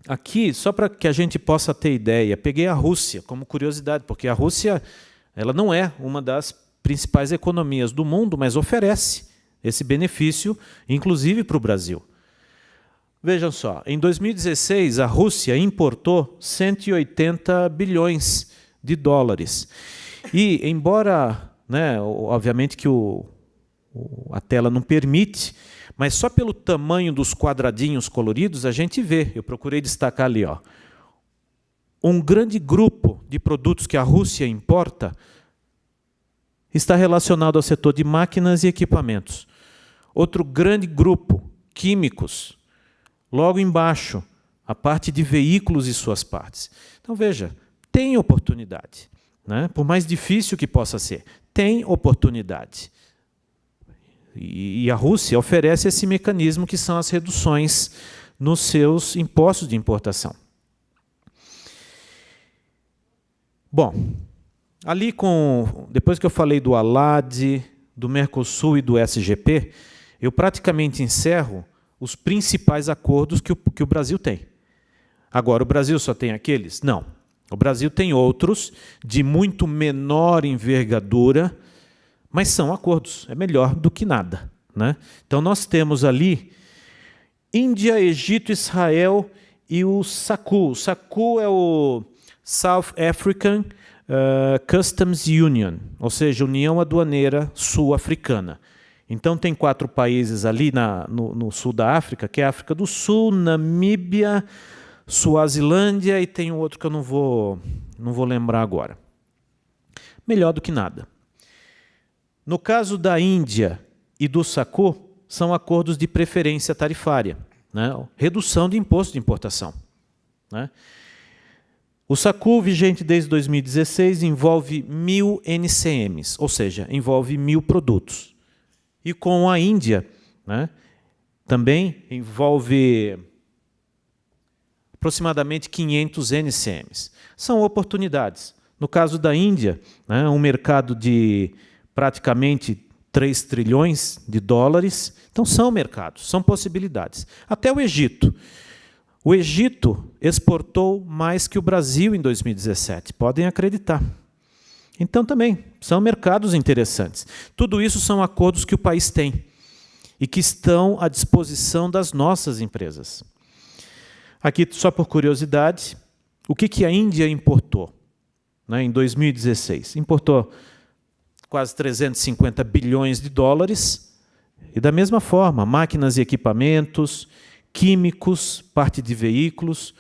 Aqui, só para que a gente possa ter ideia, peguei a Rússia como curiosidade, porque a Rússia ela não é uma das principais economias do mundo, mas oferece esse benefício, inclusive para o Brasil. Vejam só, em 2016, a Rússia importou 180 bilhões de dólares. E, embora, né, obviamente que a tela não permite, mas só pelo tamanho dos quadradinhos coloridos a gente vê, eu procurei destacar ali, ó, um grande grupo de produtos que a Rússia importa está relacionado ao setor de máquinas e equipamentos. Outro grande grupo, químicos. Logo embaixo, a parte de veículos e suas partes. Então, veja, tem oportunidade, né? Por mais difícil que possa ser, tem oportunidade. E a Rússia oferece esse mecanismo que são as reduções nos seus impostos de importação. Bom, ali depois que eu falei do ALAD, do Mercosul e do SGP, eu praticamente encerro os principais acordos que o Brasil tem. Agora, o Brasil só tem aqueles? Não. O Brasil tem outros de muito menor envergadura, mas são acordos, é melhor do que nada, né? Então, nós temos ali Índia, Egito, Israel e o SACU. O SACU é o South African Customs Union, ou seja, União Aduaneira Sul-Africana. Então, tem 4 países ali no sul da África, que é a África do Sul, Namíbia, Suazilândia, e tem outro que eu não vou lembrar agora. Melhor do que nada. No caso da Índia e do SACU, são acordos de preferência tarifária, né? Redução de imposto de importação, né? O SACU, vigente desde 2016, envolve 1.000 NCMs, ou seja, envolve 1.000 produtos. E com a Índia, né, também envolve aproximadamente 500 NCMs. São oportunidades. No caso da Índia, né, um mercado de praticamente 3 trilhões de dólares. Então, são mercados, são possibilidades. Até o Egito. O Egito exportou mais que o Brasil em 2017, podem acreditar. Então, também, são mercados interessantes. Tudo isso são acordos que o país tem e que estão à disposição das nossas empresas. Aqui, só por curiosidade, o que a Índia importou? né, em 2016. Importou quase 350 bilhões de dólares. E, da mesma forma, máquinas e equipamentos, químicos, parte de veículos.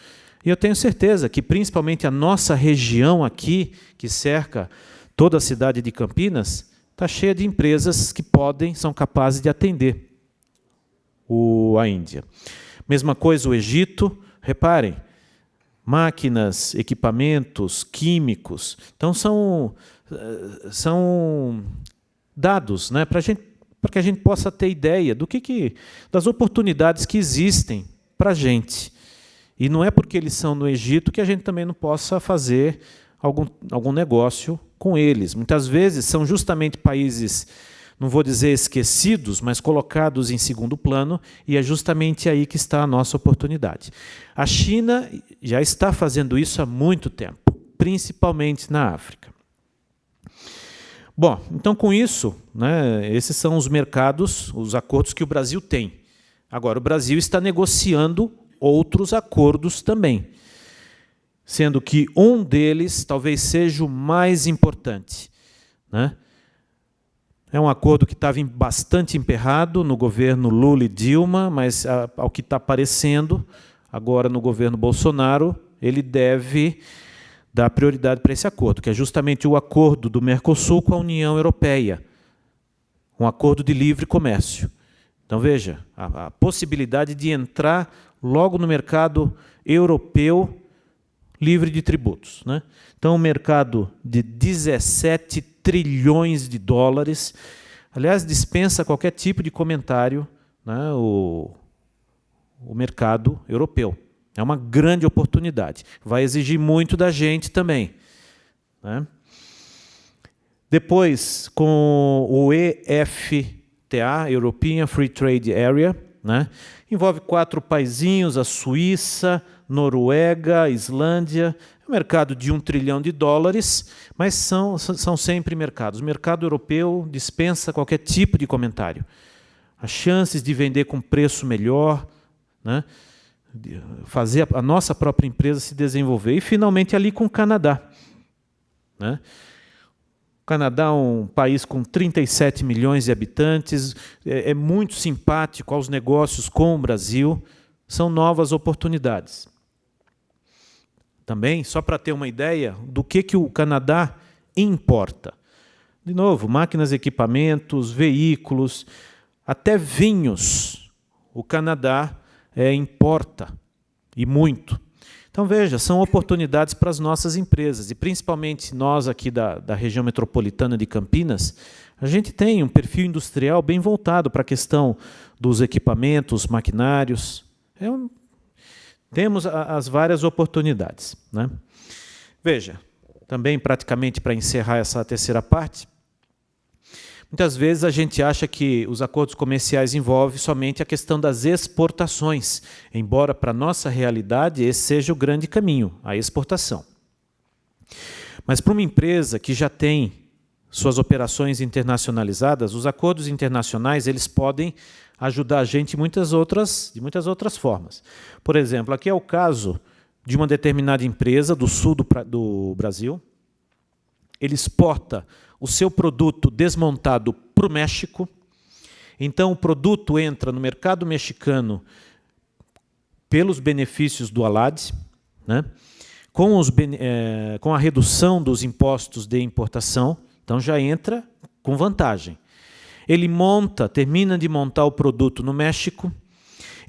E eu tenho certeza que, principalmente, a nossa região aqui, que cerca toda a cidade de Campinas, está cheia de empresas que são capazes de atender a Índia. Mesma coisa o Egito. Reparem, máquinas, equipamentos, químicos. Então, são dados, né, para que a gente possa ter ideia das oportunidades que existem para a gente. E não é porque eles são no Egito que a gente também não possa fazer algum negócio com eles. Muitas vezes são justamente países, não vou dizer esquecidos, mas colocados em segundo plano, e é justamente aí que está a nossa oportunidade. A China já está fazendo isso há muito tempo, principalmente na África. Bom, então com isso, né, esses são os mercados, os acordos que o Brasil tem. Agora, o Brasil está negociando outros acordos também, sendo que um deles talvez seja o mais importante, né? É um acordo que estava bastante emperrado no governo Lula e Dilma, mas, ao que está aparecendo, agora no governo Bolsonaro, ele deve dar prioridade para esse acordo, que é justamente o acordo do Mercosul com a União Europeia, um acordo de livre comércio. Então, veja, a possibilidade de entrar logo no mercado europeu livre de tributos, né? Então, um mercado de 17 trilhões de dólares, aliás, dispensa qualquer tipo de comentário, né, o mercado europeu. É uma grande oportunidade. Vai exigir muito da gente também, né? Depois, com o EFTA, European Free Trade Area, né, envolve 4 paizinhos, a Suíça, Noruega, Islândia, um mercado de 1 trilhão de dólares, mas são sempre mercados. O mercado europeu dispensa qualquer tipo de comentário. As chances de vender com preço melhor, né, fazer a nossa própria empresa se desenvolver. E, finalmente, ali com o Canadá, né? O Canadá é um país com 37 milhões de habitantes, é muito simpático aos negócios com o Brasil, são novas oportunidades. Também, só para ter uma ideia do que o Canadá importa. De novo, máquinas, equipamentos, veículos, até vinhos. O Canadá importa, e muito. Então, veja, são oportunidades para as nossas empresas, e principalmente nós aqui da região metropolitana de Campinas, a gente tem um perfil industrial bem voltado para a questão dos equipamentos, maquinários. Temos as várias oportunidades, né? Veja, também praticamente para encerrar essa terceira parte, muitas vezes a gente acha que os acordos comerciais envolvem somente a questão das exportações, embora para a nossa realidade esse seja o grande caminho, a exportação. Mas para uma empresa que já tem suas operações internacionalizadas, os acordos internacionais eles podem ajudar a gente de muitas outras formas. Por exemplo, aqui é o caso de uma determinada empresa do sul do Brasil. Ele exporta o seu produto desmontado para o México. Então, o produto entra no mercado mexicano pelos benefícios do ALAD, né? Com a redução dos impostos de importação, então já entra com vantagem. Ele termina de montar o produto no México,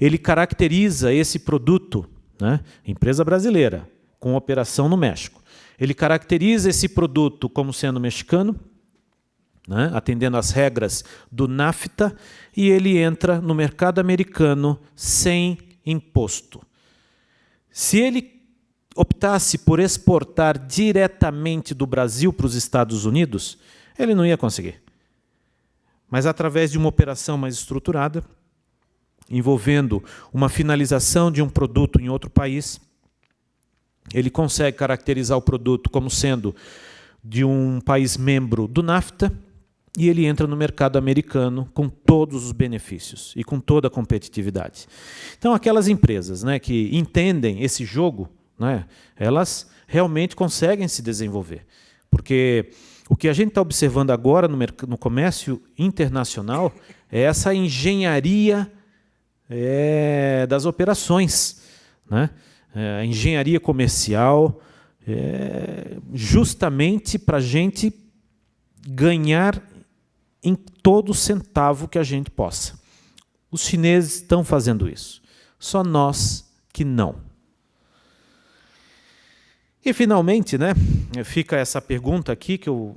ele caracteriza esse produto, né, empresa brasileira, com operação no México. Ele caracteriza esse produto como sendo mexicano, né, atendendo às regras do NAFTA, e ele entra no mercado americano sem imposto. Se ele optasse por exportar diretamente do Brasil para os Estados Unidos, ele não ia conseguir. Mas, através de uma operação mais estruturada, envolvendo uma finalização de um produto em outro país, ele consegue caracterizar o produto como sendo de um país membro do NAFTA e ele entra no mercado americano com todos os benefícios e com toda a competitividade. Então, aquelas empresas, né, que entendem esse jogo, né? Elas realmente conseguem se desenvolver. Porque o que a gente está observando agora no comércio internacional é essa engenharia das operações, né? A engenharia comercial, justamente para a gente ganhar em todo centavo que a gente possa. Os chineses estão fazendo isso, só nós que não. E, finalmente, né, fica essa pergunta aqui, que eu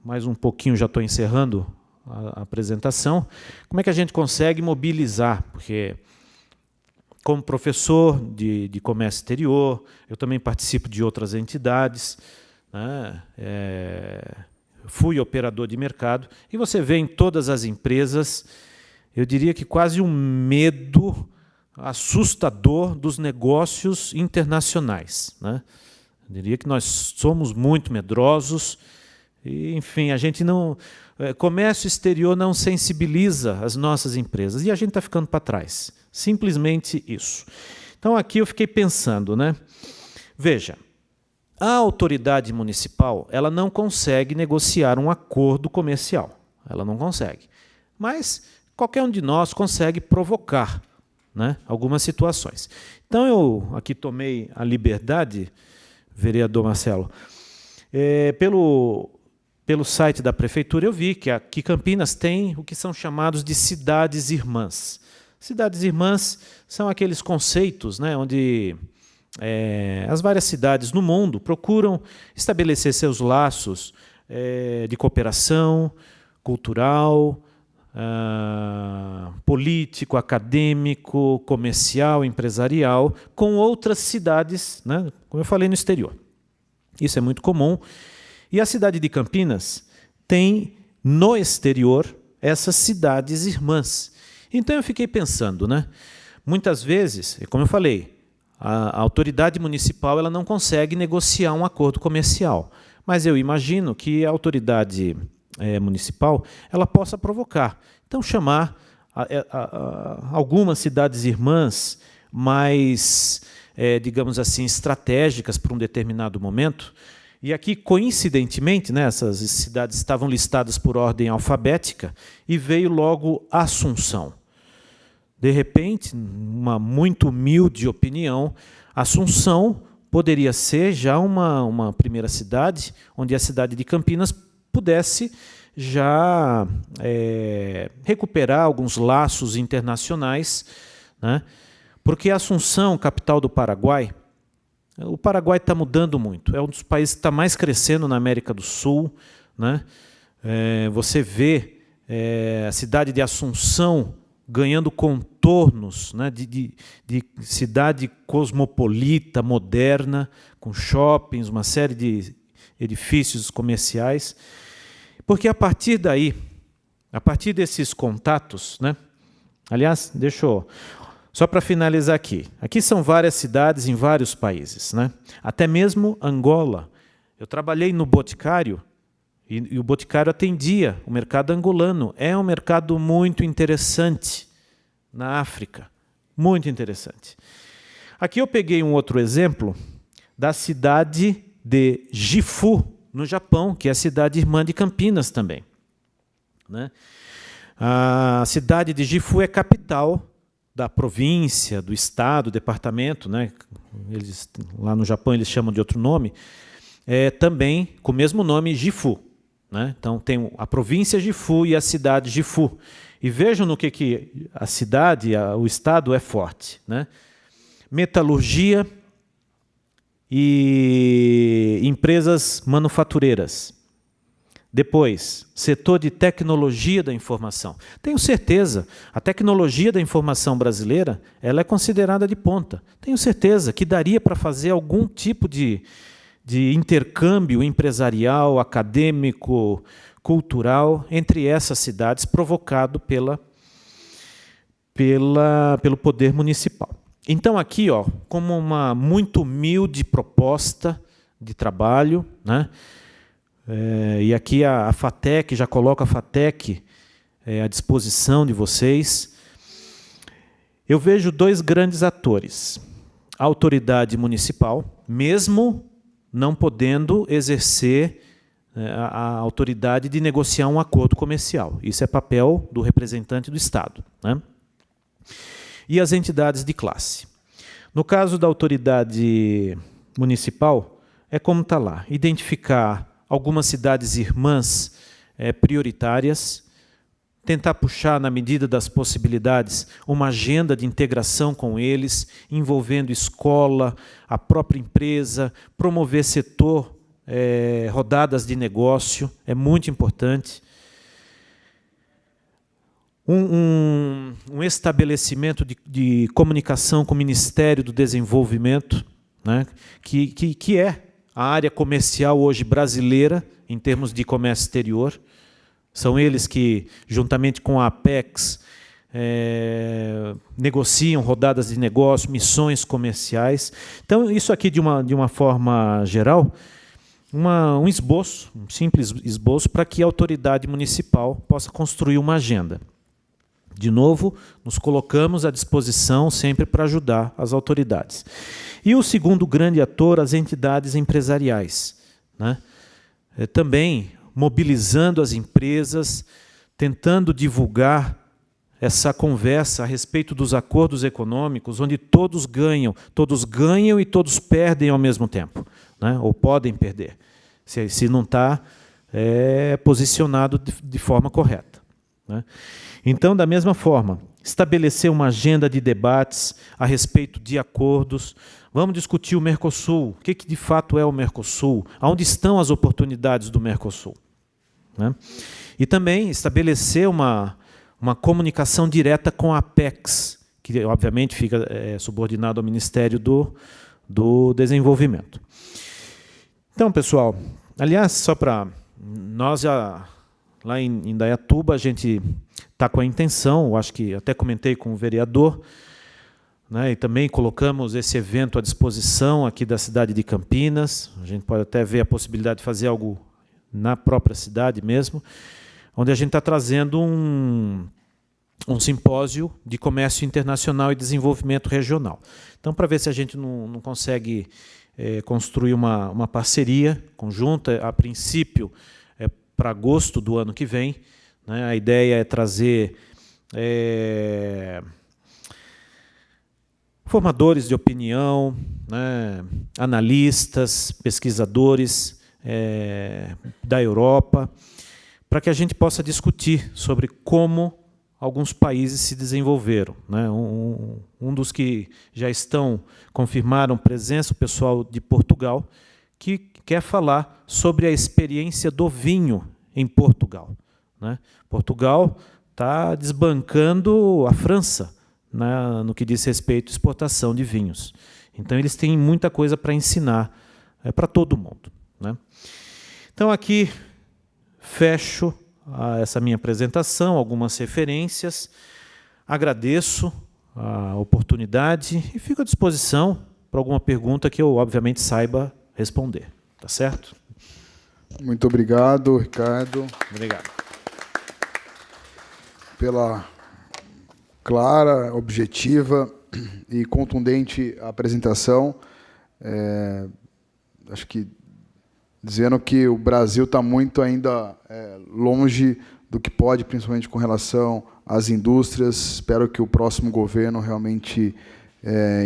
mais um pouquinho já estou encerrando a apresentação. Como é que a gente consegue mobilizar? Porque, como professor de comércio exterior, eu também participo de outras entidades, né, fui operador de mercado, e você vê em todas as empresas, eu diria que quase um medo assustador dos negócios internacionais, né? Eu diria que nós somos muito medrosos, e, enfim, a gente não... comércio exterior não sensibiliza as nossas empresas, e a gente está ficando para trás. Simplesmente isso. Então, aqui eu fiquei pensando, né? Veja, a autoridade municipal, ela não consegue negociar um acordo comercial. Ela não consegue. Mas qualquer um de nós consegue provocar, né, algumas situações. Então, eu aqui tomei a liberdade, vereador Marcelo, pelo site da prefeitura, eu vi que aqui Campinas tem o que são chamados de cidades irmãs. Cidades irmãs são aqueles conceitos, né, onde as várias cidades no mundo procuram estabelecer seus laços de cooperação cultural, político, acadêmico, comercial, empresarial, com outras cidades, né, como eu falei, no exterior. Isso é muito comum. E a cidade de Campinas tem, no exterior, essas cidades irmãs. Então, eu fiquei pensando, né, muitas vezes, como eu falei, a autoridade municipal ela não consegue negociar um acordo comercial, mas eu imagino que a autoridade municipal ela possa provocar. Então, chamar algumas cidades irmãs mais, digamos assim, estratégicas para um determinado momento. E aqui, coincidentemente, né, essas cidades estavam listadas por ordem alfabética e veio logo Assunção. De repente, uma muito humilde opinião, Assunção poderia ser já uma primeira cidade onde a cidade de Campinas pudesse já recuperar alguns laços internacionais, né? Porque Assunção, capital do Paraguai, o Paraguai está mudando muito, é um dos países que está mais crescendo na América do Sul, né? Você vê a cidade de Assunção ganhando contornos, né, de cidade cosmopolita, moderna, com shoppings, uma série de edifícios comerciais. Porque a partir daí, a partir desses contatos, né, aliás, deixa eu... Só para finalizar aqui são várias cidades em vários países, né? Até mesmo Angola. Eu trabalhei no Boticário, e o Boticário atendia o mercado angolano. É um mercado muito interessante na África, muito interessante. Aqui eu peguei um outro exemplo da cidade de Gifu, no Japão, que é a cidade irmã de Campinas também, né? A cidade de Gifu é capital da província, do estado, departamento, né? Lá no Japão eles chamam de outro nome, também com o mesmo nome, Gifu, né? Então tem a província Gifu e a cidade Gifu. E vejam no que a cidade, o estado é forte, né? Metalurgia e empresas manufatureiras. Depois, setor de tecnologia da informação. Tenho certeza, a tecnologia da informação brasileira ela é considerada de ponta. Tenho certeza que daria para fazer algum tipo de intercâmbio empresarial, acadêmico, cultural entre essas cidades, provocado pelo poder municipal. Então, aqui, como uma muito humilde proposta de trabalho, né? E aqui a FATEC, já coloco a FATEC à disposição de vocês. Eu vejo dois grandes atores. a autoridade municipal, mesmo não podendo exercer a autoridade de negociar um acordo comercial. Isso é papel do representante do Estado, né? E as entidades de classe. No caso da autoridade municipal, é como está lá, identificar algumas cidades irmãs prioritárias, tentar puxar, na medida das possibilidades, uma agenda de integração com eles, envolvendo escola, a própria empresa, promover setor, rodadas de negócio, é muito importante. Um estabelecimento de comunicação com o Ministério do Desenvolvimento, né, que é a área comercial hoje brasileira, em termos de comércio exterior. São eles que, juntamente com a Apex, negociam rodadas de negócio, missões comerciais. Então, isso aqui, de uma forma geral, um esboço, um simples esboço, para que a autoridade municipal possa construir uma agenda. De novo, nos colocamos à disposição sempre para ajudar as autoridades. E o segundo grande ator, as entidades empresariais, né? Também mobilizando as empresas, tentando divulgar essa conversa a respeito dos acordos econômicos, onde todos ganham e todos perdem ao mesmo tempo, né? Ou podem perder, se não está posicionado de forma correta, né? Então, da mesma forma, estabelecer uma agenda de debates a respeito de acordos. Vamos discutir o Mercosul. O que de fato é o Mercosul? Onde estão as oportunidades do Mercosul? Né? E também estabelecer uma comunicação direta com a Apex, que obviamente fica subordinado ao Ministério do Desenvolvimento. Então, pessoal, aliás, só para... Nós já, lá em Indaiatuba, a gente está com a intenção, eu acho que até comentei com o vereador, né, e também colocamos esse evento à disposição aqui da cidade de Campinas. A gente pode até ver a possibilidade de fazer algo na própria cidade mesmo, onde a gente está trazendo um simpósio de comércio internacional e desenvolvimento regional. Então, para ver se a gente não consegue construir uma parceria conjunta, a princípio, para agosto do ano que vem, né? A ideia é trazer formadores de opinião, né? Analistas, pesquisadores da Europa, para que a gente possa discutir sobre como alguns países se desenvolveram, né? Um dos que já confirmaram presença, o pessoal de Portugal, que quer falar sobre a experiência do vinho em Portugal, né? Portugal está desbancando a França, né, no que diz respeito à exportação de vinhos. Então, eles têm muita coisa para ensinar para todo mundo, né? Então, aqui fecho essa minha apresentação, algumas referências. Agradeço a oportunidade e fico à disposição para alguma pergunta que eu, obviamente, saiba responder. Tá certo? Muito obrigado, Ricardo. Obrigado. Pela clara, objetiva e contundente apresentação. Acho que dizendo que o Brasil está muito ainda longe do que pode, principalmente com relação às indústrias. Espero que o próximo governo realmente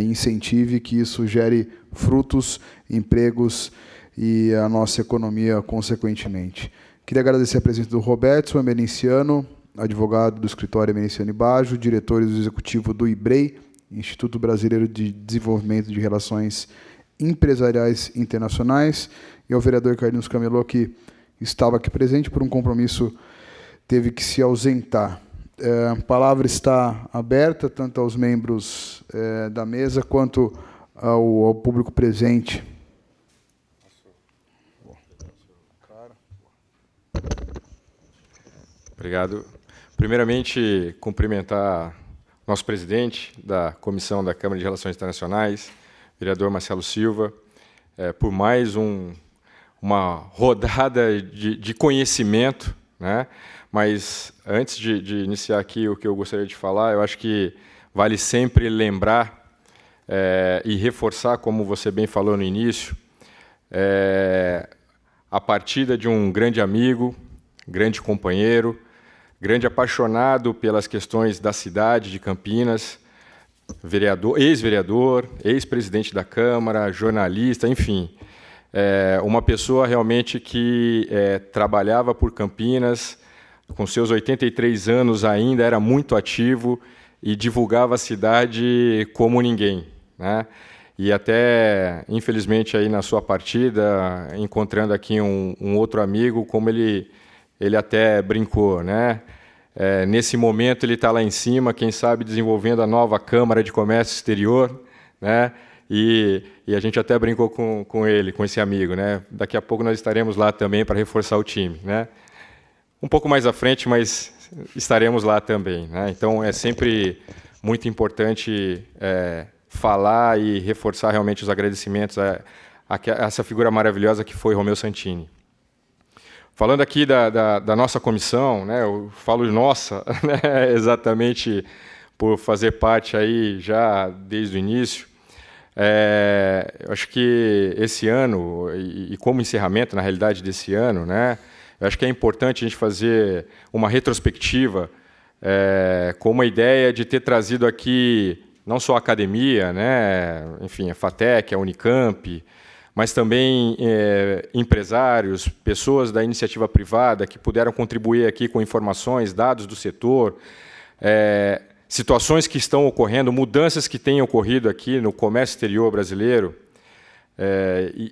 incentive que isso gere frutos, empregos e a nossa economia consequentemente. Queria agradecer a presença do Roberto Emerenciano, advogado do escritório Emerenciano e Baggio, diretor executivo do IBREI, Instituto Brasileiro de Desenvolvimento de Relações Empresariais Internacionais, e ao vereador Carlinhos Camelot, que estava aqui presente por um compromisso, teve que se ausentar. A palavra está aberta tanto aos membros da mesa quanto ao público presente. Obrigado. Primeiramente, cumprimentar nosso presidente da Comissão da Câmara de Relações Internacionais, vereador Marcelo Silva, por mais uma rodada de conhecimento, né? Mas, antes de iniciar aqui o que eu gostaria de falar, eu acho que vale sempre lembrar e reforçar, como você bem falou no início, a partida de um grande amigo, grande companheiro, grande apaixonado pelas questões da cidade de Campinas, ex-vereador, ex-presidente da Câmara, jornalista, enfim, uma pessoa realmente que trabalhava por Campinas, com seus 83 anos ainda, era muito ativo e divulgava a cidade como ninguém, né? E até, infelizmente, aí na sua partida, encontrando aqui um outro amigo, como ele até brincou, né? Nesse momento ele está lá em cima, quem sabe desenvolvendo a nova Câmara de Comércio Exterior, né? E a gente até brincou com ele, com esse amigo, né? Daqui a pouco nós estaremos lá também para reforçar o time, né? Um pouco mais à frente, mas estaremos lá também, né? Então é sempre muito importante falar e reforçar realmente os agradecimentos a essa figura maravilhosa que foi Romeu Santini. Falando aqui da nossa comissão, né, eu falo nossa, né, exatamente por fazer parte aí já desde o início. Eu acho que esse ano, e como encerramento, na realidade, desse ano, né, eu acho que é importante a gente fazer uma retrospectiva com uma ideia de ter trazido aqui não só a academia, né, enfim, a FATEC, a Unicamp, mas também empresários, pessoas da iniciativa privada que puderam contribuir aqui com informações, dados do setor, situações que estão ocorrendo, mudanças que têm ocorrido aqui no comércio exterior brasileiro.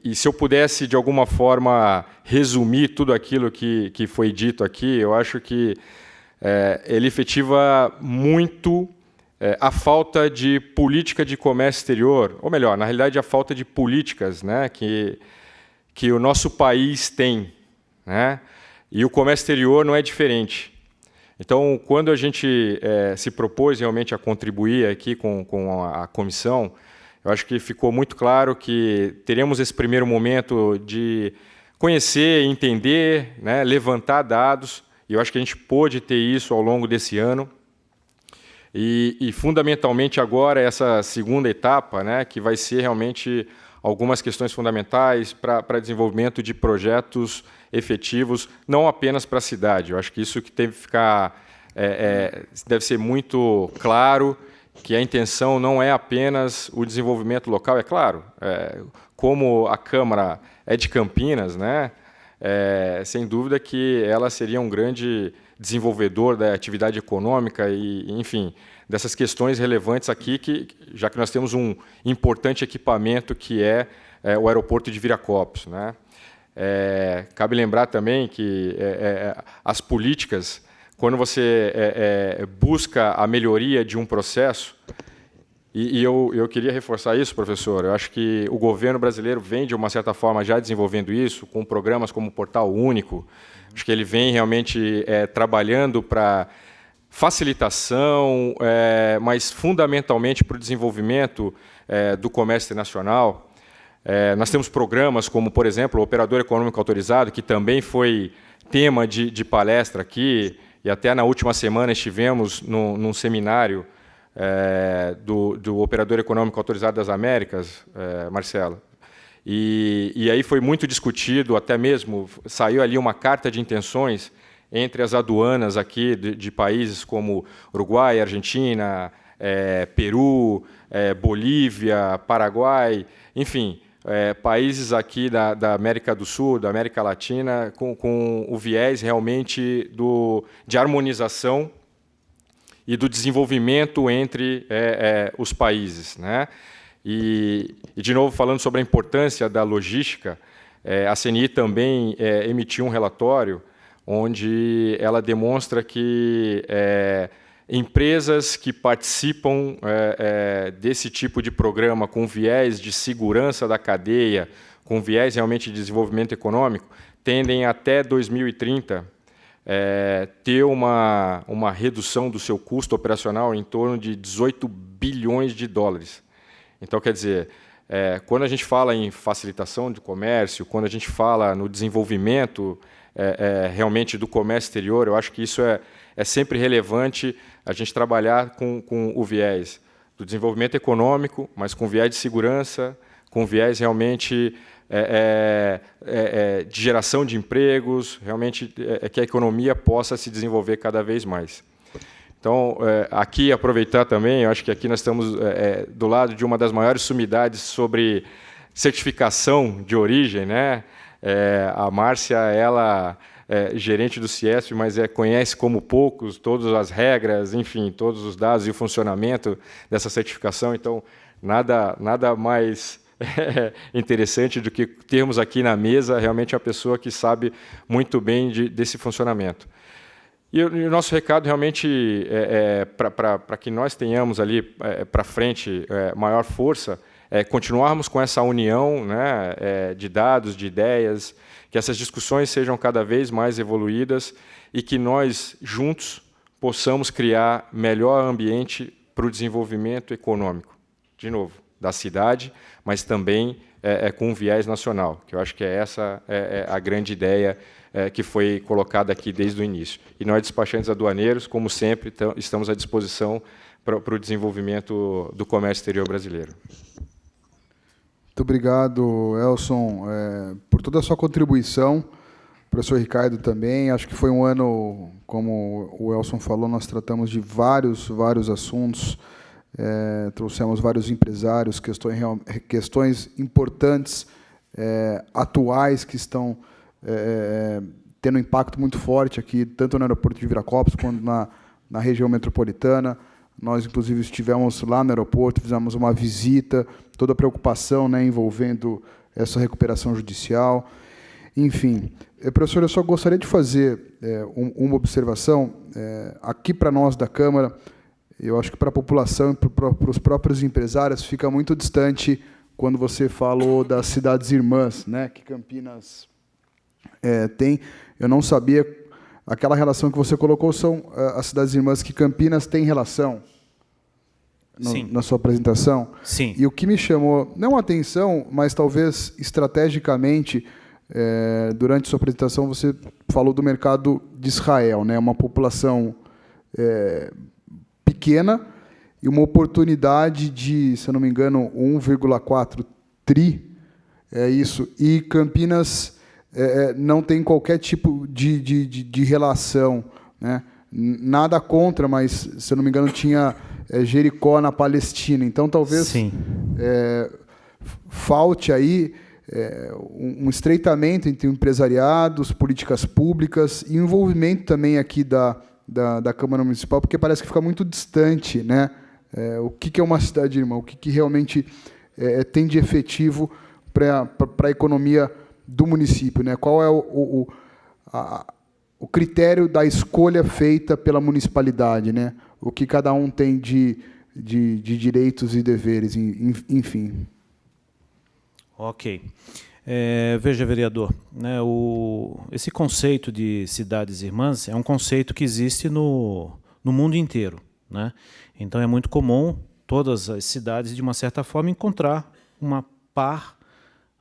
E se eu pudesse, de alguma forma, resumir tudo aquilo que foi dito aqui, eu acho que ele efetiva muito a falta de política de comércio exterior, ou melhor, na realidade, a falta de políticas, né, que o nosso país tem, né, e o comércio exterior não é diferente. Então, quando a gente se propôs realmente a contribuir aqui com a comissão, eu acho que ficou muito claro que teremos esse primeiro momento de conhecer, entender, né, levantar dados, e eu acho que a gente pôde ter isso ao longo desse ano. E fundamentalmente agora essa segunda etapa, né, que vai ser realmente algumas questões fundamentais para desenvolvimento de projetos efetivos, não apenas para a cidade. Eu acho que isso que deve ficar, deve ser muito claro, que a intenção não é apenas o desenvolvimento local, é claro, como a Câmara é de Campinas, né, sem dúvida que ela seria um grande desenvolvedor da atividade econômica e, enfim, dessas questões relevantes aqui, já que nós temos um importante equipamento que é o aeroporto de Viracopos, né? Cabe lembrar também que as políticas, quando você busca a melhoria de um processo, e eu queria reforçar isso, professor, eu acho que o governo brasileiro vem, de uma certa forma, já desenvolvendo isso, com programas como o Portal Único. Acho que ele vem realmente trabalhando para facilitação, mas fundamentalmente para o desenvolvimento do comércio internacional. Nós temos programas como, por exemplo, o Operador Econômico Autorizado, que também foi tema de palestra aqui, e até na última semana estivemos num seminário do Operador Econômico Autorizado das Américas, Marcelo. E aí foi muito discutido, até mesmo saiu ali uma carta de intenções entre as aduanas aqui de países como Uruguai, Argentina, Peru, Bolívia, Paraguai, enfim, países aqui da América do Sul, da América Latina, com o viés realmente de harmonização e do desenvolvimento entre os países, né? E, de novo, falando sobre a importância da logística, a CNI também emitiu um relatório onde ela demonstra que empresas que participam desse tipo de programa com viés de segurança da cadeia, com viés realmente de desenvolvimento econômico, tendem até 2030 ter uma redução do seu custo operacional em torno de 18 bilhões de dólares. Então, quer dizer, quando a gente fala em facilitação de comércio, quando a gente fala no desenvolvimento realmente do comércio exterior, eu acho que isso é sempre relevante a gente trabalhar com o viés do desenvolvimento econômico, mas com viés de segurança, com viés realmente de geração de empregos, realmente que a economia possa se desenvolver cada vez mais. Então, aqui, aproveitar também, eu acho que aqui nós estamos do lado de uma das maiores sumidades sobre certificação de origem, né? A Márcia, ela é gerente do CIESP, mas conhece como poucos todas as regras, enfim, todos os dados e o funcionamento dessa certificação. Então, nada mais interessante do que termos aqui na mesa realmente uma pessoa que sabe muito bem desse funcionamento. E o nosso recado realmente para que nós tenhamos ali para frente maior força, continuarmos com essa união, né, de dados, de ideias, que essas discussões sejam cada vez mais evoluídas e que nós, juntos, possamos criar melhor ambiente para o desenvolvimento econômico, de novo, da cidade, mas também com um viés nacional, que eu acho que essa a grande ideia que foi colocada aqui desde o início. E nós, despachantes aduaneiros, como sempre, estamos à disposição para o desenvolvimento do comércio exterior brasileiro. Muito obrigado, Elson, por toda a sua contribuição. Professor Ricardo também. Acho que foi um ano, como o Elson falou, nós tratamos de vários assuntos, trouxemos vários empresários, questões importantes, atuais, que estão tendo um impacto muito forte aqui, tanto no aeroporto de Viracopos quanto na região metropolitana. Nós, inclusive, estivemos lá no aeroporto, fizemos uma visita, toda a preocupação, né, envolvendo essa recuperação judicial. Enfim, professor, eu só gostaria de fazer uma observação. Aqui, para nós da Câmara, eu acho que para a população e para os próprios empresários, fica muito distante quando você falou das cidades irmãs, né, que Campinas tem. Eu não sabia, aquela relação que você colocou são as cidades irmãs que Campinas tem relação na sua apresentação. Sim. E o que me chamou, não a atenção, mas talvez estrategicamente, durante sua apresentação, você falou do mercado de Israel, né, uma população pequena e uma oportunidade de, se eu não me engano, 1,4 tri, isso, e Campinas não tem qualquer tipo de relação, né? Nada contra, mas, se eu não me engano, tinha Jericó na Palestina. Então, talvez falte aí um estreitamento entre o empresariado, as políticas públicas e o envolvimento também aqui da Câmara Municipal, porque parece que fica muito distante, né? O que é uma cidade irmã, o que realmente tem de efetivo para a economia do município, né? Qual é o critério da escolha feita pela municipalidade, né? O que cada um tem de direitos e deveres, enfim. Ok. Veja, vereador, né, esse conceito de cidades irmãs é um conceito que existe no mundo inteiro, né? Então, é muito comum todas as cidades, de uma certa forma, encontrar uma par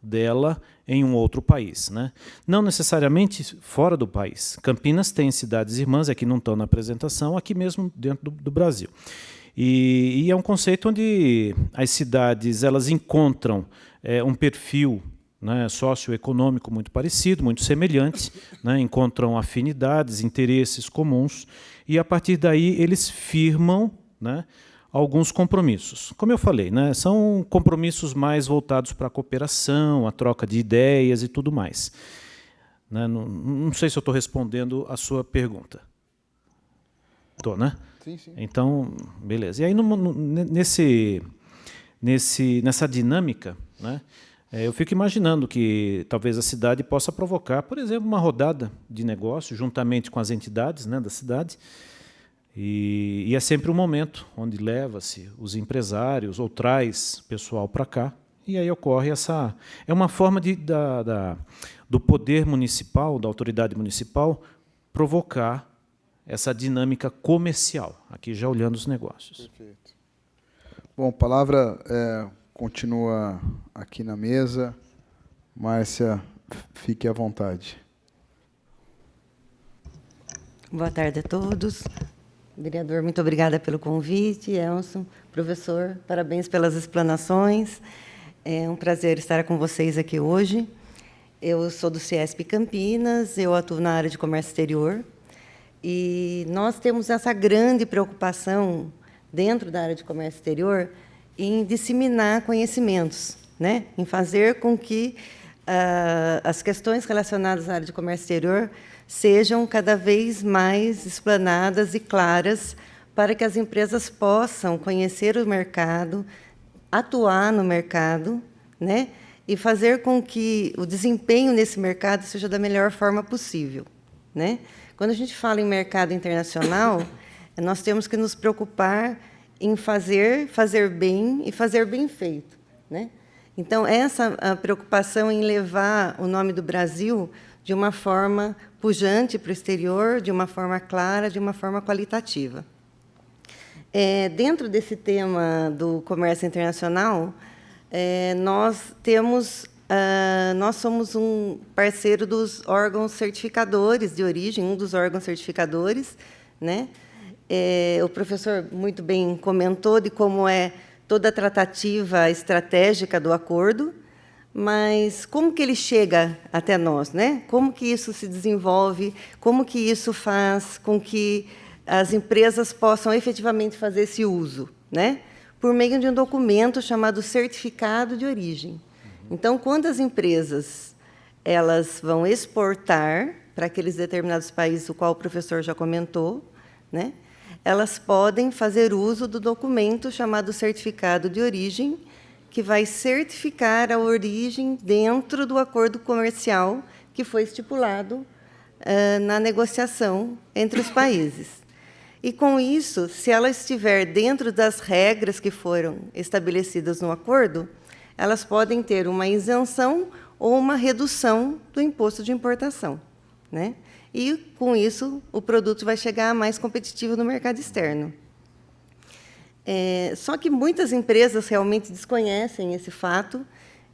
dela em um outro país, né? Não necessariamente fora do país. Campinas tem cidades irmãs, aqui não estão na apresentação, aqui mesmo dentro do Brasil. E é um conceito onde as cidades elas encontram um perfil, né, socioeconômico muito parecido, muito semelhante, né, encontram afinidades, interesses comuns, e, a partir daí, eles firmam, né, alguns compromissos. Como eu falei, né, são compromissos mais voltados para a cooperação, a troca de ideias e tudo mais. Né, não sei se eu estou respondendo a sua pergunta. Estou, né? Sim, sim. Então, beleza. E aí, nessa dinâmica, né, eu fico imaginando que talvez a cidade possa provocar, por exemplo, uma rodada de negócio, juntamente com as entidades, né, da cidade, e é sempre um momento onde leva-se os empresários ou traz pessoal para cá, e aí ocorre essa... É uma forma do poder municipal, da autoridade municipal, provocar essa dinâmica comercial, aqui já olhando os negócios. Perfeito. Bom, a palavra continua aqui na mesa. Márcia, fique à vontade. Boa tarde a todos. Vereador, muito obrigada pelo convite. Elson, professor, parabéns pelas explanações. É um prazer estar com vocês aqui hoje. Eu sou do CIESP Campinas, eu atuo na área de comércio exterior. E nós temos essa grande preocupação, dentro da área de comércio exterior, em disseminar conhecimentos, né? Em fazer com que as questões relacionadas à área de comércio exterior sejam cada vez mais explanadas e claras para que as empresas possam conhecer o mercado, atuar no mercado, né? E fazer com que o desempenho nesse mercado seja da melhor forma possível, né? Quando a gente fala em mercado internacional, nós temos que nos preocupar em fazer bem e fazer bem feito, né? Então, essa a preocupação em levar o nome do Brasil de uma forma pujante para o exterior, de uma forma clara, de uma forma qualitativa. Dentro desse tema do comércio internacional, nós somos um parceiro dos órgãos certificadores de origem, um dos órgãos certificadores, né? O professor muito bem comentou de como é toda a tratativa estratégica do acordo, mas como que ele chega até nós, né? Como que isso se desenvolve, como que isso faz com que as empresas possam efetivamente fazer esse uso, né? Por meio de um documento chamado certificado de origem. Então, quando as empresas elas vão exportar para aqueles determinados países, o qual o professor já comentou, né? Elas podem fazer uso do documento chamado certificado de origem, que vai certificar a origem dentro do acordo comercial que foi estipulado na negociação entre os países. E, com isso, se ela estiver dentro das regras que foram estabelecidas no acordo, elas podem ter uma isenção ou uma redução do imposto de importação, né? E, com isso, o produto vai chegar mais competitivo no mercado externo. Só que muitas empresas realmente desconhecem esse fato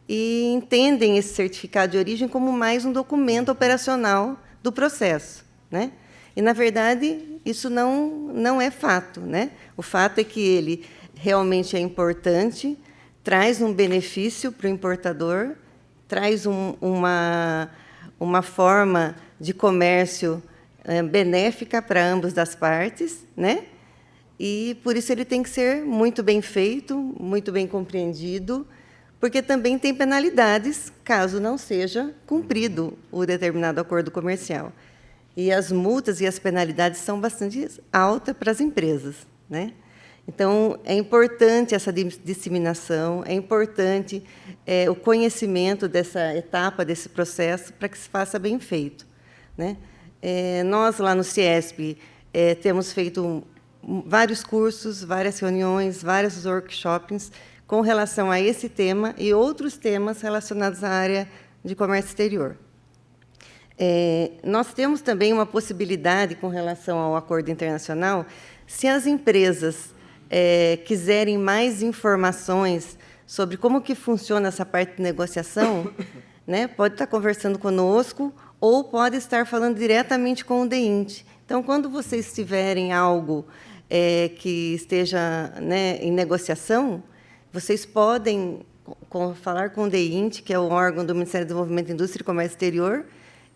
e entendem esse certificado de origem como mais um documento operacional do processo, né? E, na verdade, isso não é fato, né? O fato é que ele realmente é importante, traz um benefício para o importador, traz uma forma de comércio benéfica para ambas as partes, né? E, por isso, ele tem que ser muito bem feito, muito bem compreendido, porque também tem penalidades caso não seja cumprido o determinado acordo comercial. E as multas e as penalidades são bastante altas para as empresas, né? Então, é importante essa disseminação, é importante o conhecimento dessa etapa, desse processo, para que se faça bem feito, né? Nós, lá no CIESP, temos feito vários cursos, várias reuniões, vários workshops com relação a esse tema e outros temas relacionados à área de comércio exterior. Nós temos também uma possibilidade com relação ao acordo internacional, se as empresas quiserem mais informações sobre como que funciona essa parte de negociação, né, pode estar conversando conosco ou pode estar falando diretamente com o DEINT. Então, quando vocês tiverem algo que esteja, né, em negociação, vocês podem falar com o DEINT, que é o órgão do Ministério do Desenvolvimento, Indústria e Comércio Exterior,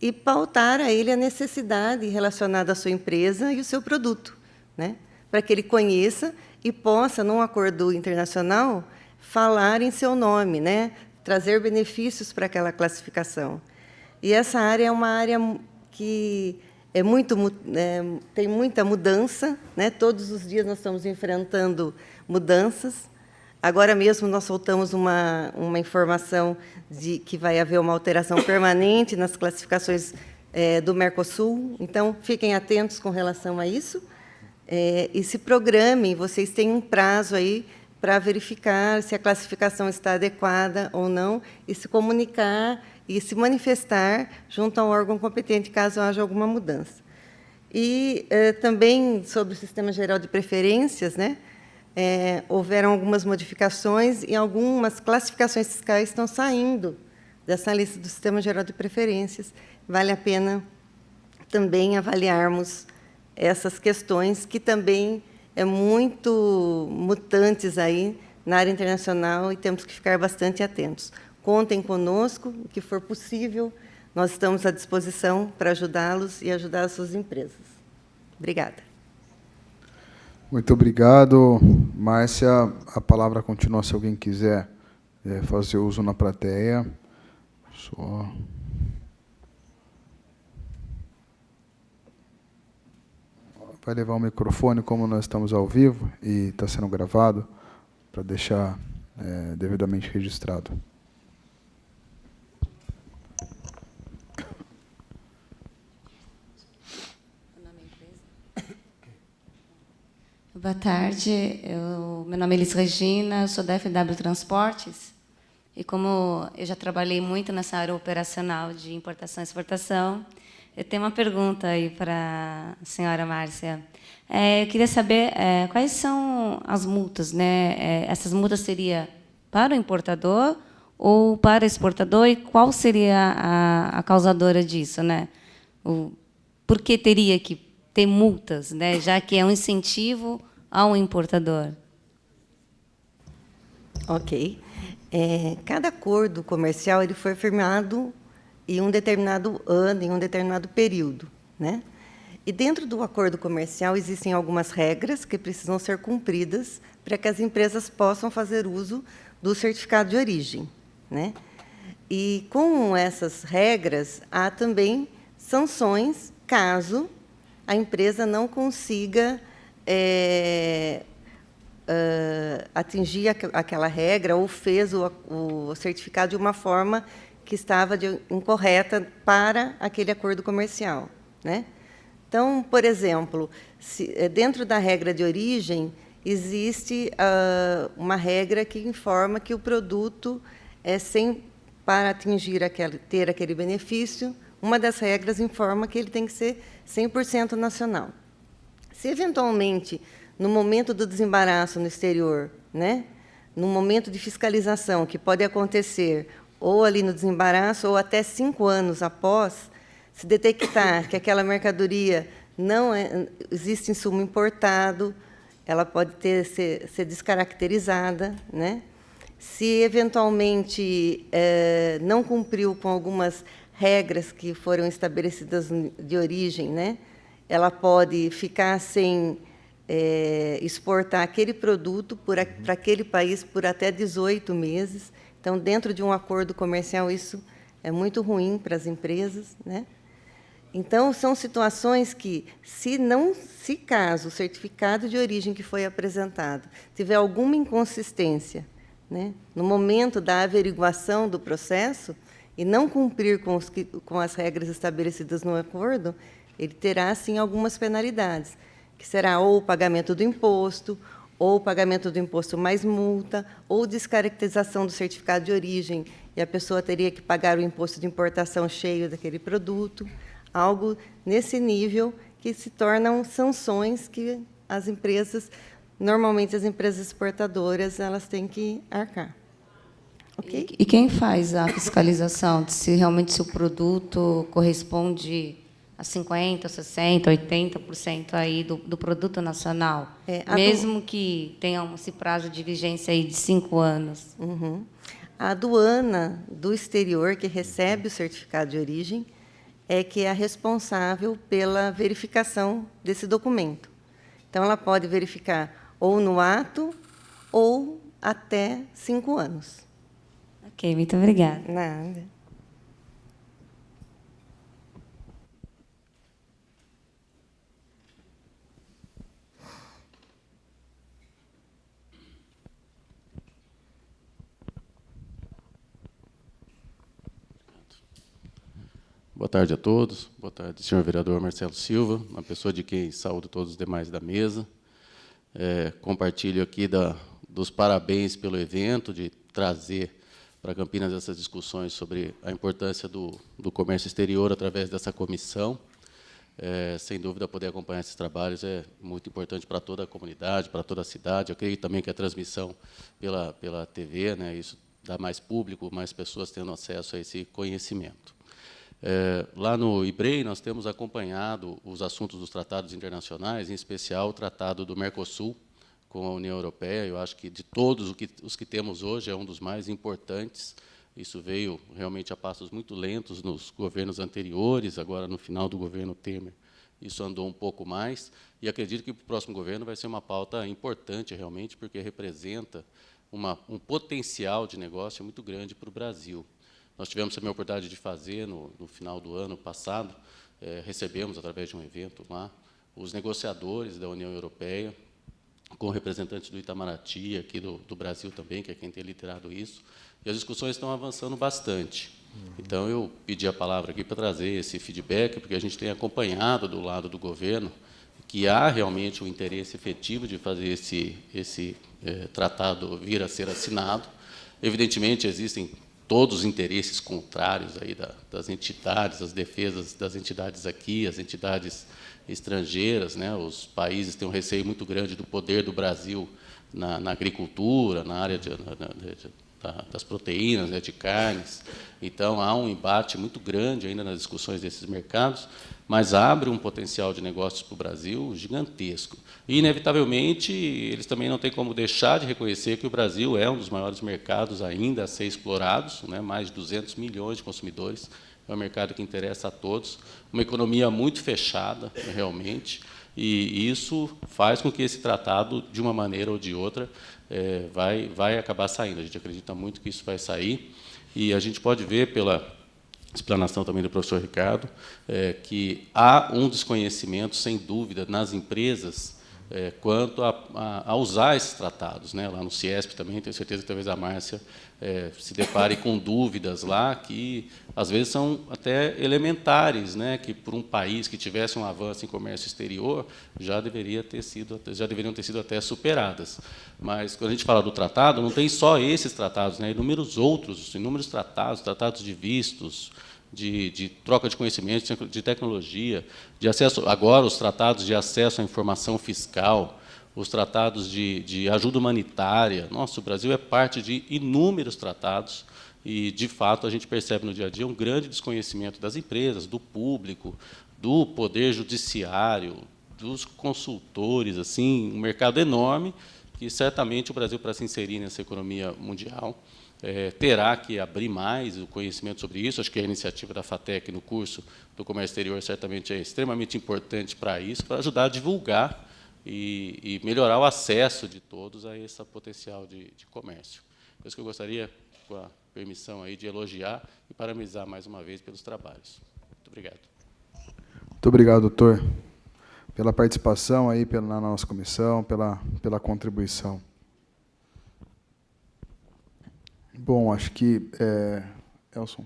e pautar a ele a necessidade relacionada à sua empresa e o seu produto, né, para que ele conheça e possa, num acordo internacional, falar em seu nome, né, trazer benefícios para aquela classificação. E essa área é uma área que tem muita mudança, né? Todos os dias nós estamos enfrentando mudanças. Agora mesmo nós soltamos uma informação de que vai haver uma alteração permanente nas classificações do Mercosul. Então, fiquem atentos com relação a isso. E se programem, vocês têm um prazo aí para verificar se a classificação está adequada ou não e se comunicar e se manifestar junto ao órgão competente, caso haja alguma mudança. E também sobre o Sistema Geral de Preferências, né, houveram algumas modificações e algumas classificações fiscais estão saindo dessa lista do Sistema Geral de Preferências. Vale a pena também avaliarmos essas questões que também é muito mutantes aí na área internacional e temos que ficar bastante atentos. Contem conosco, o que for possível, nós estamos à disposição para ajudá-los e ajudar as suas empresas. Obrigada. Muito obrigado. Márcia, a palavra continua se alguém quiser fazer uso na plateia. Só... Vai levar o microfone, como nós estamos ao vivo e está sendo gravado, para deixar devidamente registrado. Boa tarde, meu nome é Elis Regina, eu sou da FW Transportes, e como eu já trabalhei muito nessa área operacional de importação e exportação, eu tenho uma pergunta aí para a senhora Márcia. Eu queria saber quais são as multas, né? Essas multas seriam para o importador ou para o exportador, e qual seria a causadora disso, né? Por que teria que ter multas, né? Já que é um incentivo ao importador? Ok. Cada acordo comercial ele foi firmado em um determinado ano, em um determinado período, né? E dentro do acordo comercial existem algumas regras que precisam ser cumpridas para que as empresas possam fazer uso do certificado de origem, né? E com essas regras há também sanções caso a empresa não consiga atingir aquela regra ou fez o certificado de uma forma que estava incorreta para aquele acordo comercial, né? Então, por exemplo, dentro da regra de origem, existe uma regra que informa que o produto para atingir ter aquele benefício, uma das regras informa que ele tem que ser 100% nacional. Se, eventualmente, no momento do desembaraço no exterior, né, no momento de fiscalização, que pode acontecer ou ali no desembaraço, ou até 5 anos após, se detectar que aquela mercadoria não existe insumo importado, ela pode ser descaracterizada, né? Se, eventualmente, não cumpriu com algumas regras que foram estabelecidas de origem, né, ela pode ficar sem exportar aquele produto para aquele país por até 18 meses. Então, dentro de um acordo comercial, isso é muito ruim para as empresas, né? Então, são situações que, se caso o certificado de origem que foi apresentado tiver alguma inconsistência, né, no momento da averiguação do processo, e não cumprir com as regras estabelecidas no acordo, ele terá, sim, algumas penalidades, que será ou o pagamento do imposto, ou o pagamento do imposto mais multa, ou descaracterização do certificado de origem, e a pessoa teria que pagar o imposto de importação cheio daquele produto, algo nesse nível que se tornam sanções que as empresas, normalmente as empresas exportadoras, elas têm que arcar. Okay? E quem faz a fiscalização de se realmente o produto corresponde a 50%, 60%, 80% aí do produto nacional, mesmo que tenha esse prazo de vigência aí de 5 anos? Uhum. A aduana do exterior, que recebe o certificado de origem, é que é a responsável pela verificação desse documento. Então, ela pode verificar ou no ato ou até 5 anos. Ok, muito obrigada. Nada. Boa tarde a todos. Boa tarde, senhor vereador Marcelo Silva, uma pessoa de quem saúdo todos os demais da mesa. Compartilho aqui dos parabéns pelo evento, de trazer para Campinas essas discussões sobre a importância do comércio exterior através dessa comissão. Sem dúvida, poder acompanhar esses trabalhos é muito importante para toda a comunidade, para toda a cidade. Eu creio também que a transmissão pela TV, né, isso dá mais público, mais pessoas tendo acesso a esse conhecimento. Lá no IBREI, nós temos acompanhado os assuntos dos tratados internacionais, em especial o Tratado do Mercosul com a União Europeia. Eu acho que, de todos os que temos hoje, é um dos mais importantes. Isso veio realmente a passos muito lentos nos governos anteriores, agora, no final do governo Temer, isso andou um pouco mais. E acredito que, para o próximo governo, vai ser uma pauta importante, realmente, porque representa um potencial de negócio muito grande para o Brasil. Nós tivemos também a oportunidade de fazer, no final do ano passado, recebemos, através de um evento lá, os negociadores da União Europeia, com representantes do Itamaraty, aqui do Brasil também, que é quem tem liderado isso, e as discussões estão avançando bastante. Então, eu pedi a palavra aqui para trazer esse feedback, porque a gente tem acompanhado do lado do governo que há realmente um interesse efetivo de fazer esse tratado vir a ser assinado. Evidentemente, existem todos os interesses contrários aí das entidades, as defesas das entidades aqui, as entidades estrangeiras, né? Os países têm um receio muito grande do poder do Brasil na agricultura, na área das proteínas, né, de carnes. Então, há um embate muito grande ainda nas discussões desses mercados, mas abre um potencial de negócios para o Brasil gigantesco. E, inevitavelmente, eles também não têm como deixar de reconhecer que o Brasil é um dos maiores mercados ainda a ser explorados, né, mais de 200 milhões de consumidores, é um mercado que interessa a todos, uma economia muito fechada, realmente, e isso faz com que esse tratado, de uma maneira ou de outra, vai acabar saindo. A gente acredita muito que isso vai sair, e a gente pode ver, pela explanação também do professor Ricardo, que há um desconhecimento, sem dúvida, nas empresas quanto a usar esses tratados, né? Lá no CIESP também, tenho certeza que talvez a Márcia se depare com dúvidas lá, que às vezes são até elementares, né? Que por um país que tivesse um avanço em comércio exterior já deveriam ter sido até superadas. Mas quando a gente fala do tratado, não tem só esses tratados, né? Inúmeros outros, inúmeros tratados de vistos, de troca de conhecimento, de tecnologia, de acesso, agora os tratados de acesso à informação fiscal, os tratados de ajuda humanitária. Nossa, o Brasil é parte de inúmeros tratados e, de fato, a gente percebe no dia a dia um grande desconhecimento das empresas, do público, do poder judiciário, dos consultores, assim, um mercado enorme que, certamente, o Brasil, para se inserir nessa economia mundial, terá que abrir mais o conhecimento sobre isso. Acho que a iniciativa da FATEC no curso do Comércio Exterior certamente é extremamente importante para isso, para ajudar a divulgar e melhorar o acesso de todos a esse potencial de comércio. Por isso que eu gostaria, com a permissão aí, de elogiar e parabenizar mais uma vez pelos trabalhos. Muito obrigado. Muito obrigado, doutor, pela participação aí na nossa comissão, pela contribuição. Bom, acho que Elson,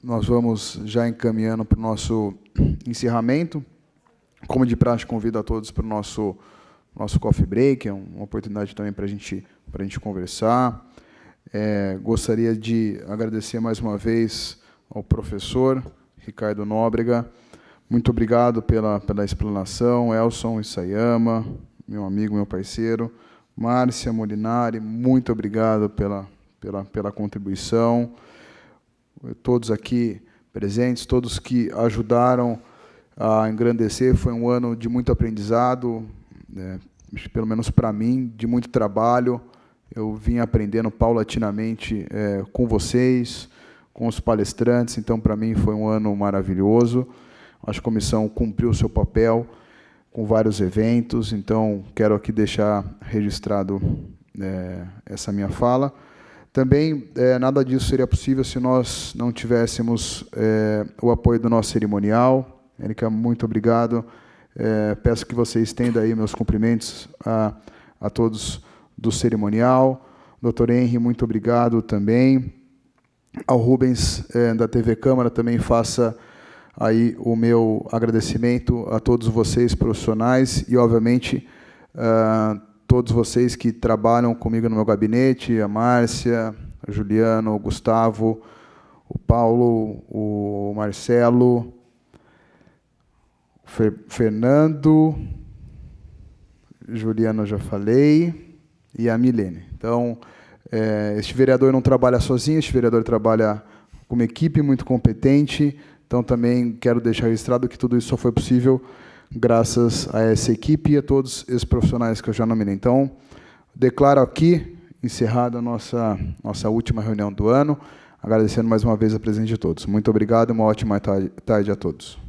nós vamos já encaminhando para o nosso encerramento. Como de praxe, convido a todos para o nosso coffee break, é uma oportunidade também para a gente conversar. Gostaria de agradecer mais uma vez ao professor Ricardo Nóbrega. Muito obrigado pela explanação, Elson Isayama, meu amigo, meu parceiro. Márcia Molinari, muito obrigado pela contribuição. Todos aqui presentes, todos que ajudaram a engrandecer. Foi um ano de muito aprendizado, pelo menos para mim, de muito trabalho. Eu vim aprendendo paulatinamente com vocês, com os palestrantes, então, para mim, foi um ano maravilhoso. Acho que a comissão cumpriu o seu papel com vários eventos, então quero aqui deixar registrado essa minha fala. Também nada disso seria possível se nós não tivéssemos o apoio do nosso cerimonial. Érica, muito obrigado. Peço que você estenda aí meus cumprimentos a todos do cerimonial. Dr. Henry, muito obrigado também. Ao Rubens, da TV Câmara, também faça aí o meu agradecimento a todos vocês profissionais e, obviamente, todos vocês que trabalham comigo no meu gabinete, a Márcia, a Juliano, o Gustavo, o Paulo, o Marcelo, o Fernando, Juliano, já falei, e a Milene. Então, Este vereador não trabalha sozinho, este vereador trabalha com uma equipe muito competente, então também quero deixar registrado que tudo isso só foi possível graças a essa equipe e a todos esses profissionais que eu já nominei. Então, declaro aqui encerrada a nossa última reunião do ano, agradecendo mais uma vez a presença de todos. Muito obrigado e uma ótima tarde a todos.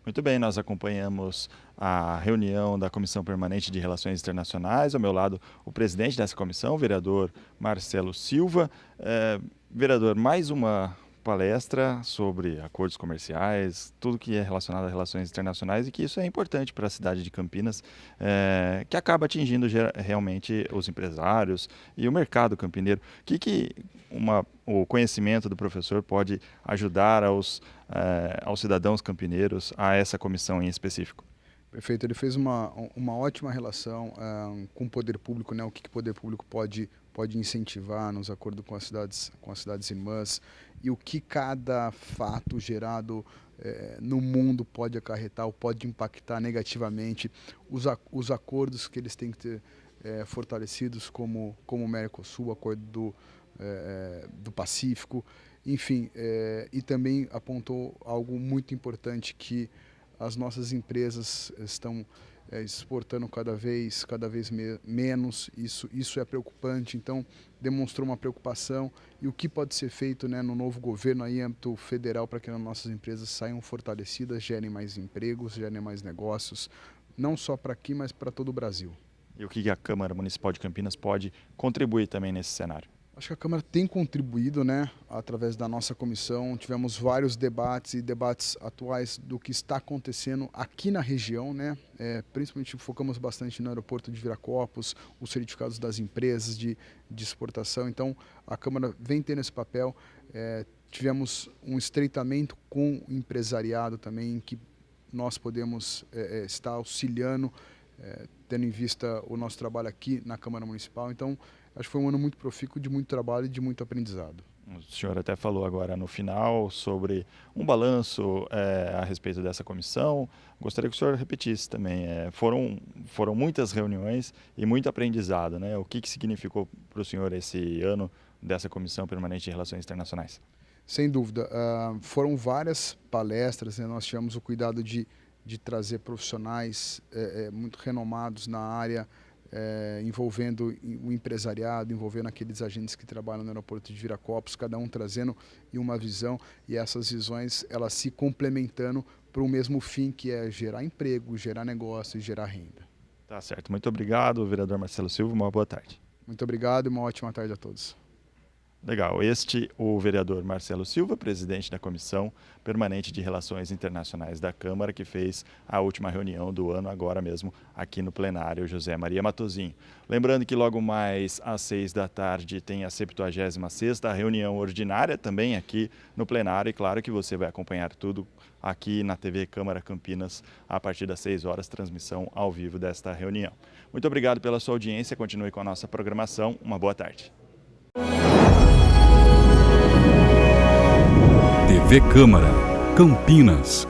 Muito bem, nós acompanhamos a reunião da Comissão Permanente de Relações Internacionais. Ao meu lado, o presidente dessa comissão, o vereador Marcelo Silva. Vereador, mais uma palestra sobre acordos comerciais, tudo que é relacionado a relações internacionais, e que isso é importante para a cidade de Campinas, que acaba atingindo realmente os empresários e o mercado campineiro. O conhecimento do professor pode ajudar aos cidadãos campineiros, a essa comissão em específico? Perfeito, ele fez uma ótima relação com o poder público, né? O que o poder público pode incentivar nos acordos com as cidades irmãs, e o que cada fato gerado no mundo pode acarretar ou pode impactar negativamente, os acordos que eles têm que ter fortalecidos, como o Mercosul, o acordo do Pacífico, enfim, e também apontou algo muito importante, que as nossas empresas estão exportando cada vez menos. Isso é preocupante, então demonstrou uma preocupação e o que pode ser feito, né, no novo governo aí, âmbito federal, para que as nossas empresas saiam fortalecidas, gerem mais empregos, gerem mais negócios, não só para aqui, mas para todo o Brasil. E o que a Câmara Municipal de Campinas pode contribuir também nesse cenário? Acho que a Câmara tem contribuído, né, através da nossa comissão. Tivemos vários debates atuais do que está acontecendo aqui na região, né? Principalmente focamos bastante no aeroporto de Viracopos, os certificados das empresas de exportação. Então, a Câmara vem tendo esse papel. Tivemos um estreitamento com o empresariado também, em que nós podemos estar auxiliando, tendo em vista o nosso trabalho aqui na Câmara Municipal. Então, acho que foi um ano muito profícuo, de muito trabalho e de muito aprendizado. O senhor até falou agora no final sobre um balanço a respeito dessa comissão. Gostaria que o senhor repetisse também. Foram muitas reuniões e muito aprendizado, né? O que significou para o senhor esse ano dessa Comissão Permanente de Relações Internacionais? Sem dúvida. Foram várias palestras, né? Nós tivemos o cuidado de trazer profissionais muito renomados na área, envolvendo o empresariado, envolvendo aqueles agentes que trabalham no aeroporto de Viracopos, cada um trazendo uma visão, e essas visões elas se complementando para o mesmo fim, que é gerar emprego, gerar negócio e gerar renda. Tá certo. Muito obrigado, vereador Marcelo Silva. Uma boa tarde. Muito obrigado e uma ótima tarde a todos. Legal. O vereador Marcelo Silva, presidente da Comissão Permanente de Relações Internacionais da Câmara, que fez a última reunião do ano, agora mesmo, aqui no plenário José Maria Matosinho. Lembrando que logo mais às 6 da tarde tem a 76ª reunião ordinária também aqui no plenário, e claro que você vai acompanhar tudo aqui na TV Câmara Campinas a partir das 6 horas, transmissão ao vivo desta reunião. Muito obrigado pela sua audiência, continue com a nossa programação. Uma boa tarde. TV Câmara, Campinas.